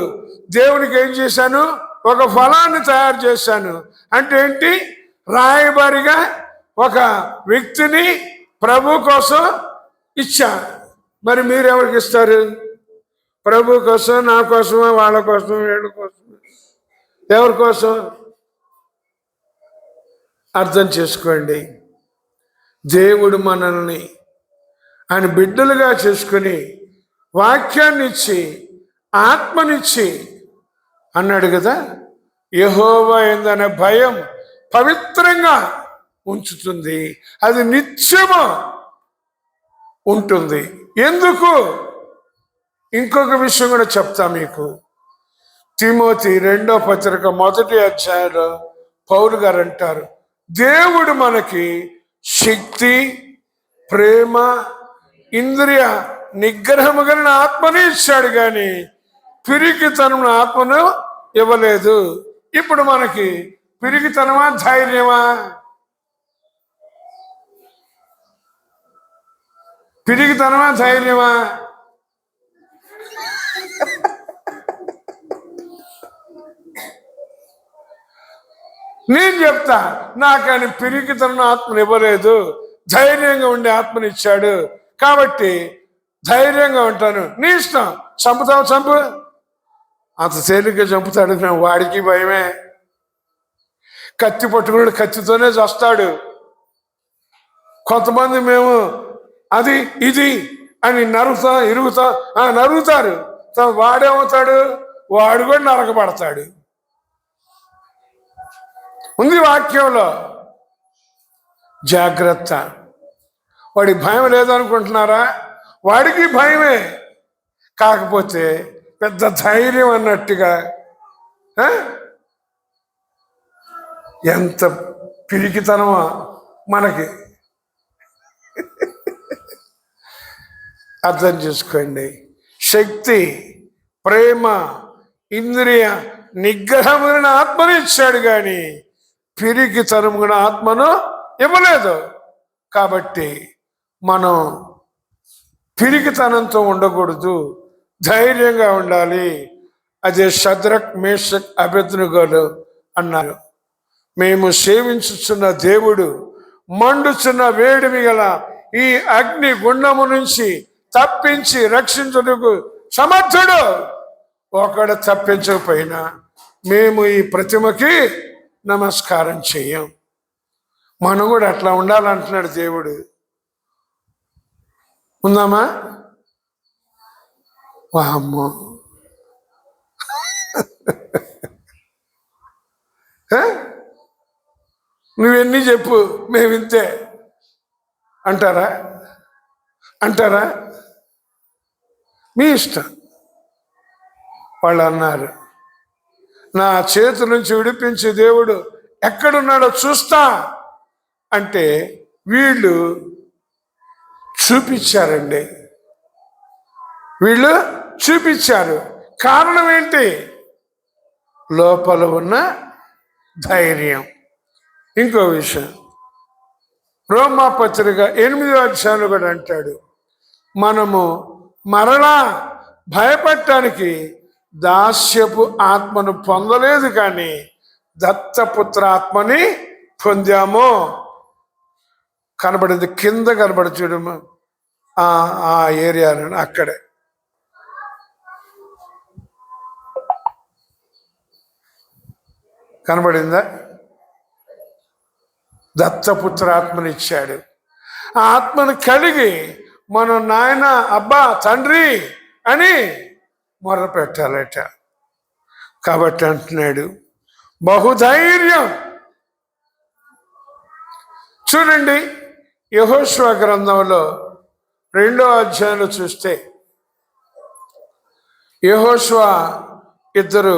దేవునికి ఏం చేశాను? ఒక ఫలాన్ని తయారు చేశాను. అంటే ఏంటి? రాయబారిగా ఒక వ్యక్తిని ప్రభు కోసం ఇచ్చా. మరి మీరు ఎవరికి ఇస్తారు? ప్రభు కోసం, నా కోసమా, వాళ్ళ కోసం, వీళ్ళ కోసం, ఎవరి కోసం? అర్థం చేసుకోండి. దేవుడు మనల్ని ఆయన బిడ్డలుగా చేసుకుని వాక్యాన్ని ఇచ్చి ఆత్మనిచ్చి అన్నాడు కదా, యెహోవా యందనే భయం పవిత్రంగా ఉంచుతుంది, అది నిత్యము ఉంటుంది. ఎందుకు? ఇంకొక విషయం కూడా చెప్తా మీకు. తిమోతి 2వ పత్రిక 1వ అధ్యాయంలో పౌలు గారు అంటారు, దేవుడు మనకి శక్తి, ప్రేమ, ఇంద్రియ నిగ్రహము కలిగిన ఆత్మని ఇచ్చాడు, కానీ పిరికితనం ఆత్మను ఇవ్వలేదు. ఇప్పుడు మనకి పిరికితనమా, ధైర్యమా? పిరికితనమా, ధైర్యమా? నేను చెప్తా, నాకు ఆయన పిరికితనం ఆత్మను ఇవ్వలేదు, ధైర్యంగా ఉండే ఆత్మనిచ్చాడు, కాబట్టి ధైర్యంగా ఉంటాను. నీ ఇష్టం, చంపుతావు చంపు. అంత తేలిగ్గా చంపుతాడు, వాడికి భయమే. కత్తి పట్టుకున్నాడు, కత్తితోనే చస్తాడు. కొంతమంది మేము అది ఇది అని నరుగుతారు. వాడేమవుతాడు? వాడు కూడా నరకబడతాడు. ఉంది వాక్యంలో. జాగ్రత్త. వాడికి భయం లేదనుకుంటున్నారా? వాడికి భయమే, కాకపోతే పెద్ద ధైర్యం అన్నట్టుగా. ఎంత పిరికితనమా మనకి. అర్థం చేసుకోండి. శక్తి, ప్రేమ, ఇంద్రియ నిగ్రహమైన ఆత్మను ఇచ్చాడు, కానీ పిరికితనమున ఆత్మను ఇవ్వలేదు. కాబట్టి మనం పిరికితనంతో ఉండకూడదు, ధైర్యంగా ఉండాలి. అదే షద్రక్, మేషక్, అబేద్నెగోలు అన్నారు. మేము సేవించుచున్న దేవుడు మండుచున్న వేడిమి గల ఈ అగ్ని గుండము నుంచి తప్పించి రక్షించుటకు సమర్థుడు. ఒకడు తప్పించకపోయినా మేము ఈ ప్రతిమకి నమస్కారం చెయ్యం. మనం కూడా అట్లా ఉండాలంటున్నాడు దేవుడు. ఉందామా? వామ్మో, నువ్వెన్ని చెప్పు మేమింతే అంటారా? మీ ఇష్టం. వాళ్ళు అన్నారు, నా చేతి నుంచి విడిపించే దేవుడు ఎక్కడున్నాడో చూస్తా అంటే వీళ్ళు చూపించారండి. వీళ్ళు చూపించారు. కారణం ఏంటి? లోపల ఉన్న ధైర్యం. ఇంకో విషయం, రోమా పత్రిక 8వ అధ్యాయంలో కూడా అంటాడు, మనము మరలా భయపడటానికి దాస్యపు ఆత్మను పొందలేదు, కానీ దత్తపుత్ర ఆత్మని పొందాము. కనబడింది, కింద కనబడి చూడము, ఆ ఏరియాలో అక్కడే. కనబడిందా? దత్తపుత్ర ఆత్మనిచ్చాడు. ఆ ఆత్మను కలిగి మనం నాయన, అబ్బా, తండ్రి అని మొర్ర పెట్టాలట. కాబట్టి అంటున్నాడు బహుధైర్యం. చూడండి, యెహోషువ గ్రంథంలో 2వ అధ్యాయంలో చూస్తే యెహోషువ 2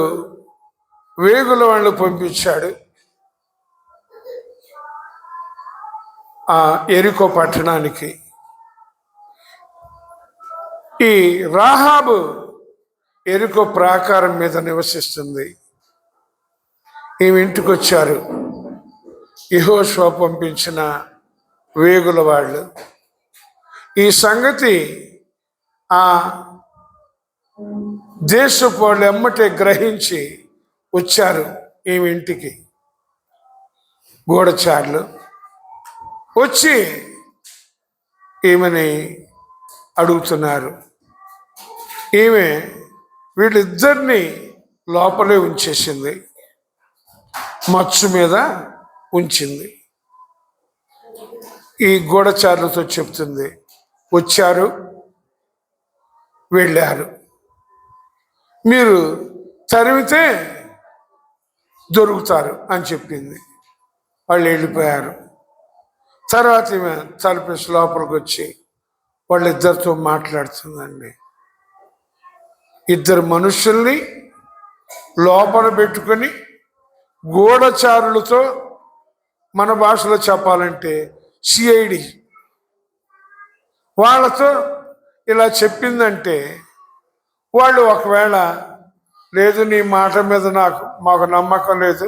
వేగుల వాళ్ళు పంపించాడు ఆ యెరికో పట్టణానికి. ఈ రాహాబు యెరికో ప్రాకారం మీద నివసిస్తుంది. ఈమె ఇంటికి వచ్చారు యెహోషువ పంపించిన వేగుల వాళ్ళు. ఈ సంగతి ఆ దేశపు వాళ్ళు ఎమ్మటే గ్రహించి వచ్చారు ఈమె ఇంటికి. గూఢచారులు వచ్చి ఈమెని అడుగుతున్నారు. ఈమె వీళ్ళిద్దరినీ లోపలే ఉంచేసింది, మచ్చు మీద ఉంచింది. ఈ గూఢచారులతో చెప్తుంది, వచ్చారు, వెళ్ళారు, మీరు తరిమితే దొరుకుతారు అని చెప్పింది. వాళ్ళు వెళ్ళిపోయారు. తర్వాత ఈమె తలుపేసి లోపలికి వచ్చి వాళ్ళిద్దరితో మాట్లాడుతుందండి. 2 మనుషుల్ని లోపల పెట్టుకొని గూఢచారులతో, మన భాషలో చెప్పాలంటే సిఐడి వాళ్ళతో ఇలా చెప్పిందంటే వాళ్ళు ఒకవేళ లేదు, నీ మాట మీద మాకు నమ్మకం లేదు,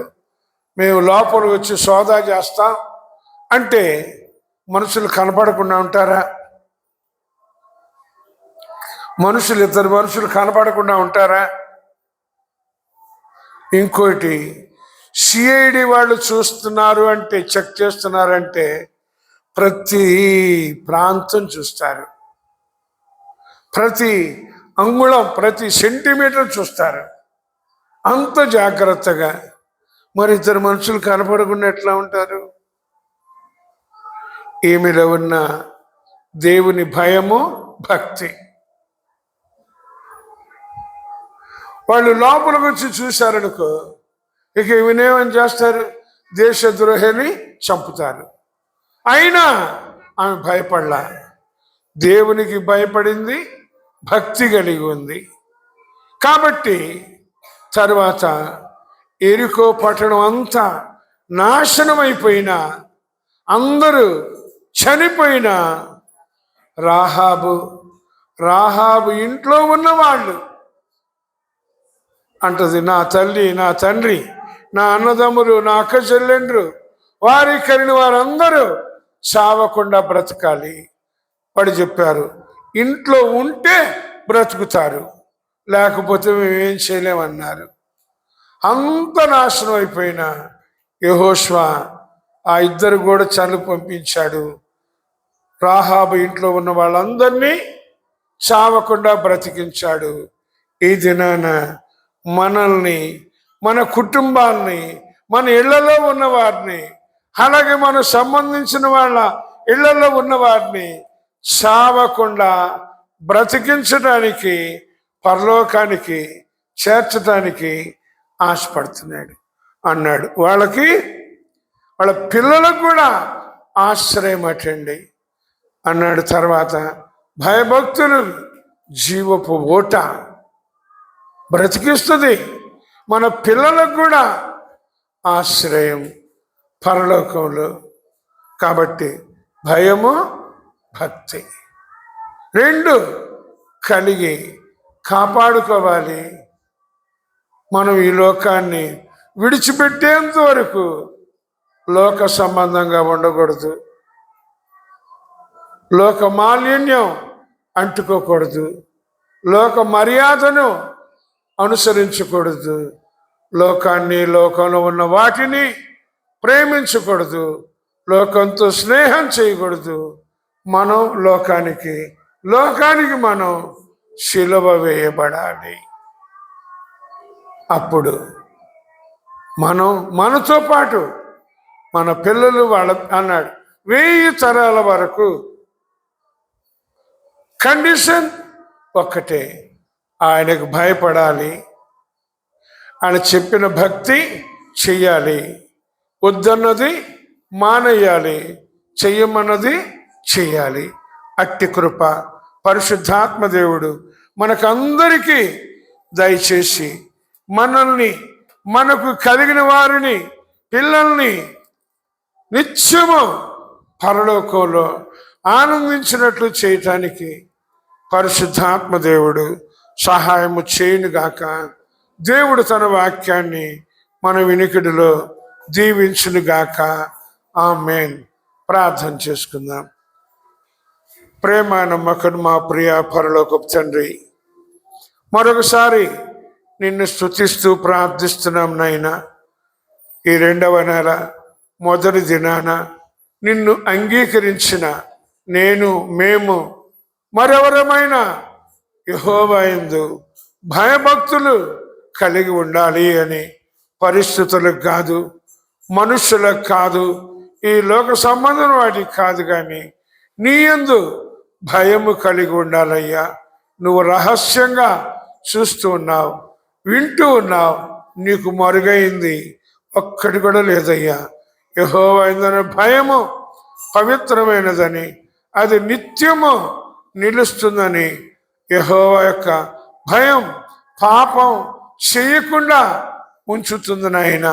మేము లోపలికి వచ్చి సోదా చేస్తాం అంటే మనుషులు కనపడకుండా ఉంటారా? మనుషులు 2 మనుషులు కనపడకుండా ఉంటారా? ఇంకోటి, సిఐడి వాళ్ళు చూస్తున్నారు అంటే, చెక్ చేస్తున్నారంటే ప్రతి ప్రాంతం చూస్తారు, ప్రతి అంగుళం, ప్రతి సెంటీమీటర్ చూస్తారు, అంత జాగ్రత్తగా. మరి 2 మనుషులు కనపడకుండా ఎట్లా ఉంటారు? ఈమెలో ఉన్న దేవుని భయము, భక్తి. వాళ్ళు లోపలికి వచ్చి చూశారనుకో, ఇక ఈమెనేమని చేస్తారు? దేశద్రోహిని చంపుతారు. అయినా ఆమె భయపడలా, దేవునికి భయపడింది, భక్తి కలిగి ఉంది. కాబట్టి తరువాత యెరికో పట్టణం అంతా నాశనం అయిపోయినా, అందరూ చనిపోయినా, రాహాబు ఇంట్లో ఉన్నవాళ్ళు అంటది, నా తల్లి, నా తండ్రి, నా అన్నదమ్ములు, నా అక్క చెల్లెండ్రు, వారి కరిని వారందరూ చావకుండా బ్రతకాలి. వాడు చెప్పారు, ఇంట్లో ఉంటే బ్రతుకుతారు, లేకపోతే మేమేం చేయలేమన్నారు. అంత నాశనం అయిపోయిన యెహోషువ ఆ ఇద్దరు కూడా చల్లు పంపించాడు. రాహాబు ఇంట్లో ఉన్న వాళ్ళందరినీ చావకుండా బ్రతికించాడు. ఈ దినాన మనల్ని, మన కుటుంబాల్ని, మన ఇళ్లలో ఉన్న వారిని, అలాగే మనం సంబంధించిన వాళ్ళ ఇళ్లలో ఉన్న వారిని చావకుండా బ్రతికించడానికి, పరలోకానికి చేర్చడానికి ఆశపడుతున్నాడు అన్నాడు. వాళ్ళ పిల్లలకు కూడా ఆశ్రయం అటండి అన్నాడు. తర్వాత భయభక్తులు జీవపు ఓట బ్రతికిస్తుంది. మన పిల్లలకు కూడా ఆశ్రయం పరలోకంలో. కాబట్టి భయము, భక్తి రెండు కలిగి కాపాడుకోవాలి. మనం ఈ లోకాన్ని విడిచిపెట్టేంత వరకు లోక సంబంధంగా ఉండకూడదు. లోక మాలిన్యం అంటుకోకూడదు. లోక మర్యాదను అనుసరించకూడదు. లోకాన్ని, లోకంలో ఉన్న వాటిని ప్రేమించకూడదు. లోకంతో స్నేహం చేయకూడదు. మనం లోకానికి మనం శిలువ వేయబడాలి. అప్పుడు మనతో పాటు మన పిల్లలు అన్నాడు 1000 తరాల వరకు. కండిషన్ ఒక్కటే, ఆయనకు భయపడాలి, ఆయన చెప్పిన భక్తి చెయ్యాలి, వద్దన్నది మానేయాలి, చెయ్యమన్నది చెయ్యాలి. అట్టి కృప పరిశుద్ధాత్మ దేవుడు మనకందరికీ దయచేసి మనకు కలిగిన వారిని, పిల్లల్ని నిత్యము పరలోకంలో ఆనందించినట్లు చేయటానికి పరిశుద్ధాత్మ దేవుడు సహాయము చేయునుగాక. దేవుడు తన వాక్యాన్ని మన వినికిడిలో దీవించునుగాక. ఆమేన్. ప్రార్థన చేసుకుందాం. ప్రేమ నమ్మకం మా ప్రియ పరలోకపు తండ్రి, మరొకసారి నిన్ను స్తుతిస్తూ ప్రార్థిస్తున్నాం నాయనా. ఈ 2వ నెల మొదటి దినాన నిన్ను అంగీకరించిన మేము మరెవరమైనా యెహోవా యందు భయభక్తులు కలిగి ఉండాలి అని, పరిస్థితులకు కాదు, మనుషులకు కాదు, ఈ లోక సంబంధం వాటికి కాదు, కానీ నీ యందు భయము కలిగి ఉండాలయ్యా. నువ్వు రహస్యంగా చూస్తూ ఉన్నావు, వింటూ ఉన్నావు. నీకు మరుగైంది ఒక్కటి కూడా లేదయ్యా. యెహోవా యందన భయము పవిత్రమైనదని, అది నిత్యము నిలుస్తుందని, యెహోవా యొక్క భయం పాపం చేయకుండా ఉంచుతుంది నాయన.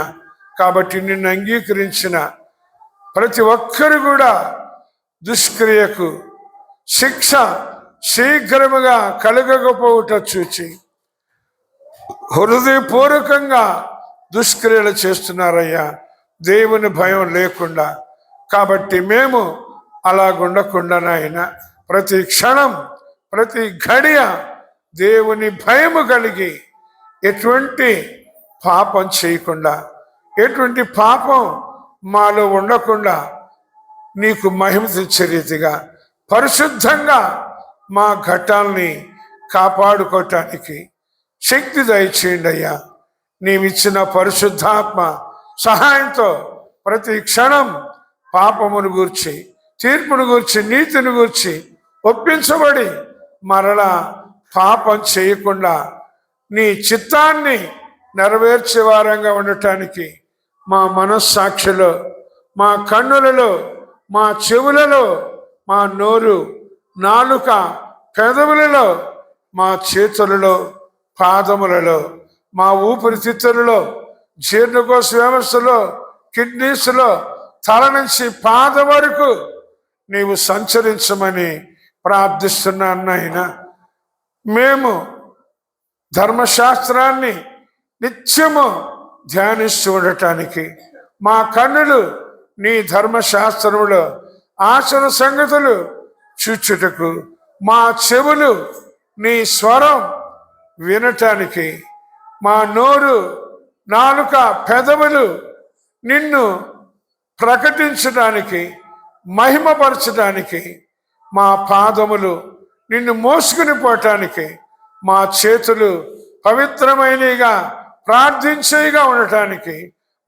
కాబట్టి నిన్ను అంగీకరించిన ప్రతి ఒక్కరు కూడా దుష్క్రియకు శిక్ష శీఘ్రముగా కలగకపోవుట చూచి హృదయపూర్వకంగా దుష్క్రియలు చేస్తున్నారయ్యా, దేవుని భయం లేకుండా. కాబట్టి మేము అలాగుండకుండా నాయన ప్రతి క్షణం, ప్రతి గడియ దేవుని భయము కలిగి ఎటువంటి పాపం చేయకుండా, ఎటువంటి పాపం మాలో ఉండకుండా నీకు మహిమ తెచ్చే రీతిగా పరిశుద్ధంగా మా ఘట్టాల్ని కాపాడుకోవటానికి శక్తి దయచేయండి అయ్యా. నీవిచ్చిన పరిశుద్ధాత్మ సహాయంతో ప్రతి క్షణం పాపమును గూర్చి, తీర్పును గూర్చి, నీతిని గూర్చి ఒప్పించబడి మరలా పాపం చేయకుండా నీ చిత్తాన్ని నెరవేర్చే వారంగా ఉండటానికి మా మనస్సాక్షిలో, మా కన్నులలో, మా చెవులలో, మా నోరు, నాలుక, పెదవులలో, మా చేతులలో, పాదములలో, మా ఊపిరితిత్తులలో, జీర్ణకోశ వ్యవస్థలో, కిడ్నీస్లో, తల నుంచి పాద వరకు నీవు సంచరించమని ప్రార్థిస్తున్నాను నాయనా. మేము ధర్మశాస్త్రాన్ని నిత్యము ధ్యానిస్తూ ఉండటానికి, మా కన్నులు నీ ధర్మశాస్త్రములో ఆచరణ సంగతులు చూచుటకు, మా చెవులు నీ స్వరం వినటానికి, మా నోరు, నాలుక, పెదవులు నిన్ను ప్రకటించడానికి, మహిమపరచడానికి, మా పాదములు నిన్ను మోసుకుని పోవటానికి, మా చేతులు పవిత్రమైనవిగా ప్రార్థించేవిగా ఉండటానికి,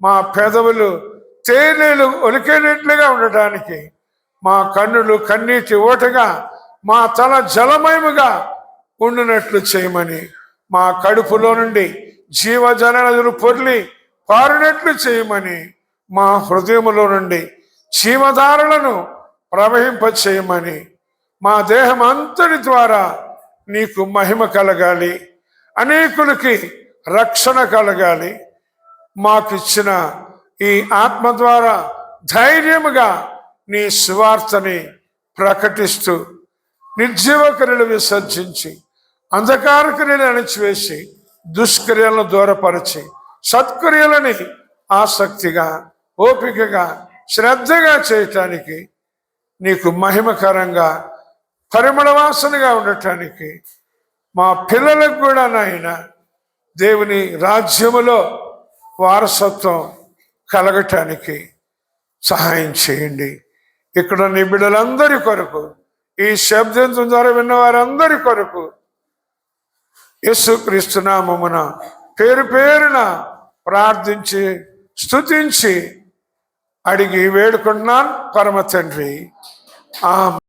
మా పెదవులు తేనెలు ఒలికేటట్లుగా ఉండటానికి, మా కన్నులు కన్నీటి ఓటగా, మా తల జలమయముగా ఉండునట్లు చేయమని, మా కడుపులో నుండి జీవజననదులు పొర్లి పారినట్లు చేయమని, మా హృదయములో నుండి జీవధారలను ప్రవహింప చేయమని, మా దేహం అంతటి ద్వారా నీకు మహిమ కలగాలి, అనేకులకి రక్షణ కలగాలి. మాకిచ్చిన ఈ ఆత్మ ద్వారా ధైర్యముగా నీ సువార్తని ప్రకటిస్తూ నిర్జీవ క్రియలు విసర్జించి, అంధకార క్రియలు అణిచివేసి, దుష్క్రియలను దూరపరిచి, సత్క్రియలని ఆసక్తిగా, ఓపికగా, శ్రద్ధగా చేయటానికి, నీకు మహిమకరంగా, పరిమళ వాసనగా ఉండటానికి, మా పిల్లలకు కూడా నాయన దేవుని రాజ్యములో వారసత్వం కలగటానికి సహాయం చేయండి. ఇక్కడ నీ బిడ్డలందరి కొరకు, ఈ శబ్దం ద్వారా విన్న వారందరి కొరకు యేసుక్రీస్తు నామమున పేరు పేరున ప్రార్థించి స్తుతించి అడిగి వేడుకుంటున్నాను పరమ తండ్రి. ఆమేన్.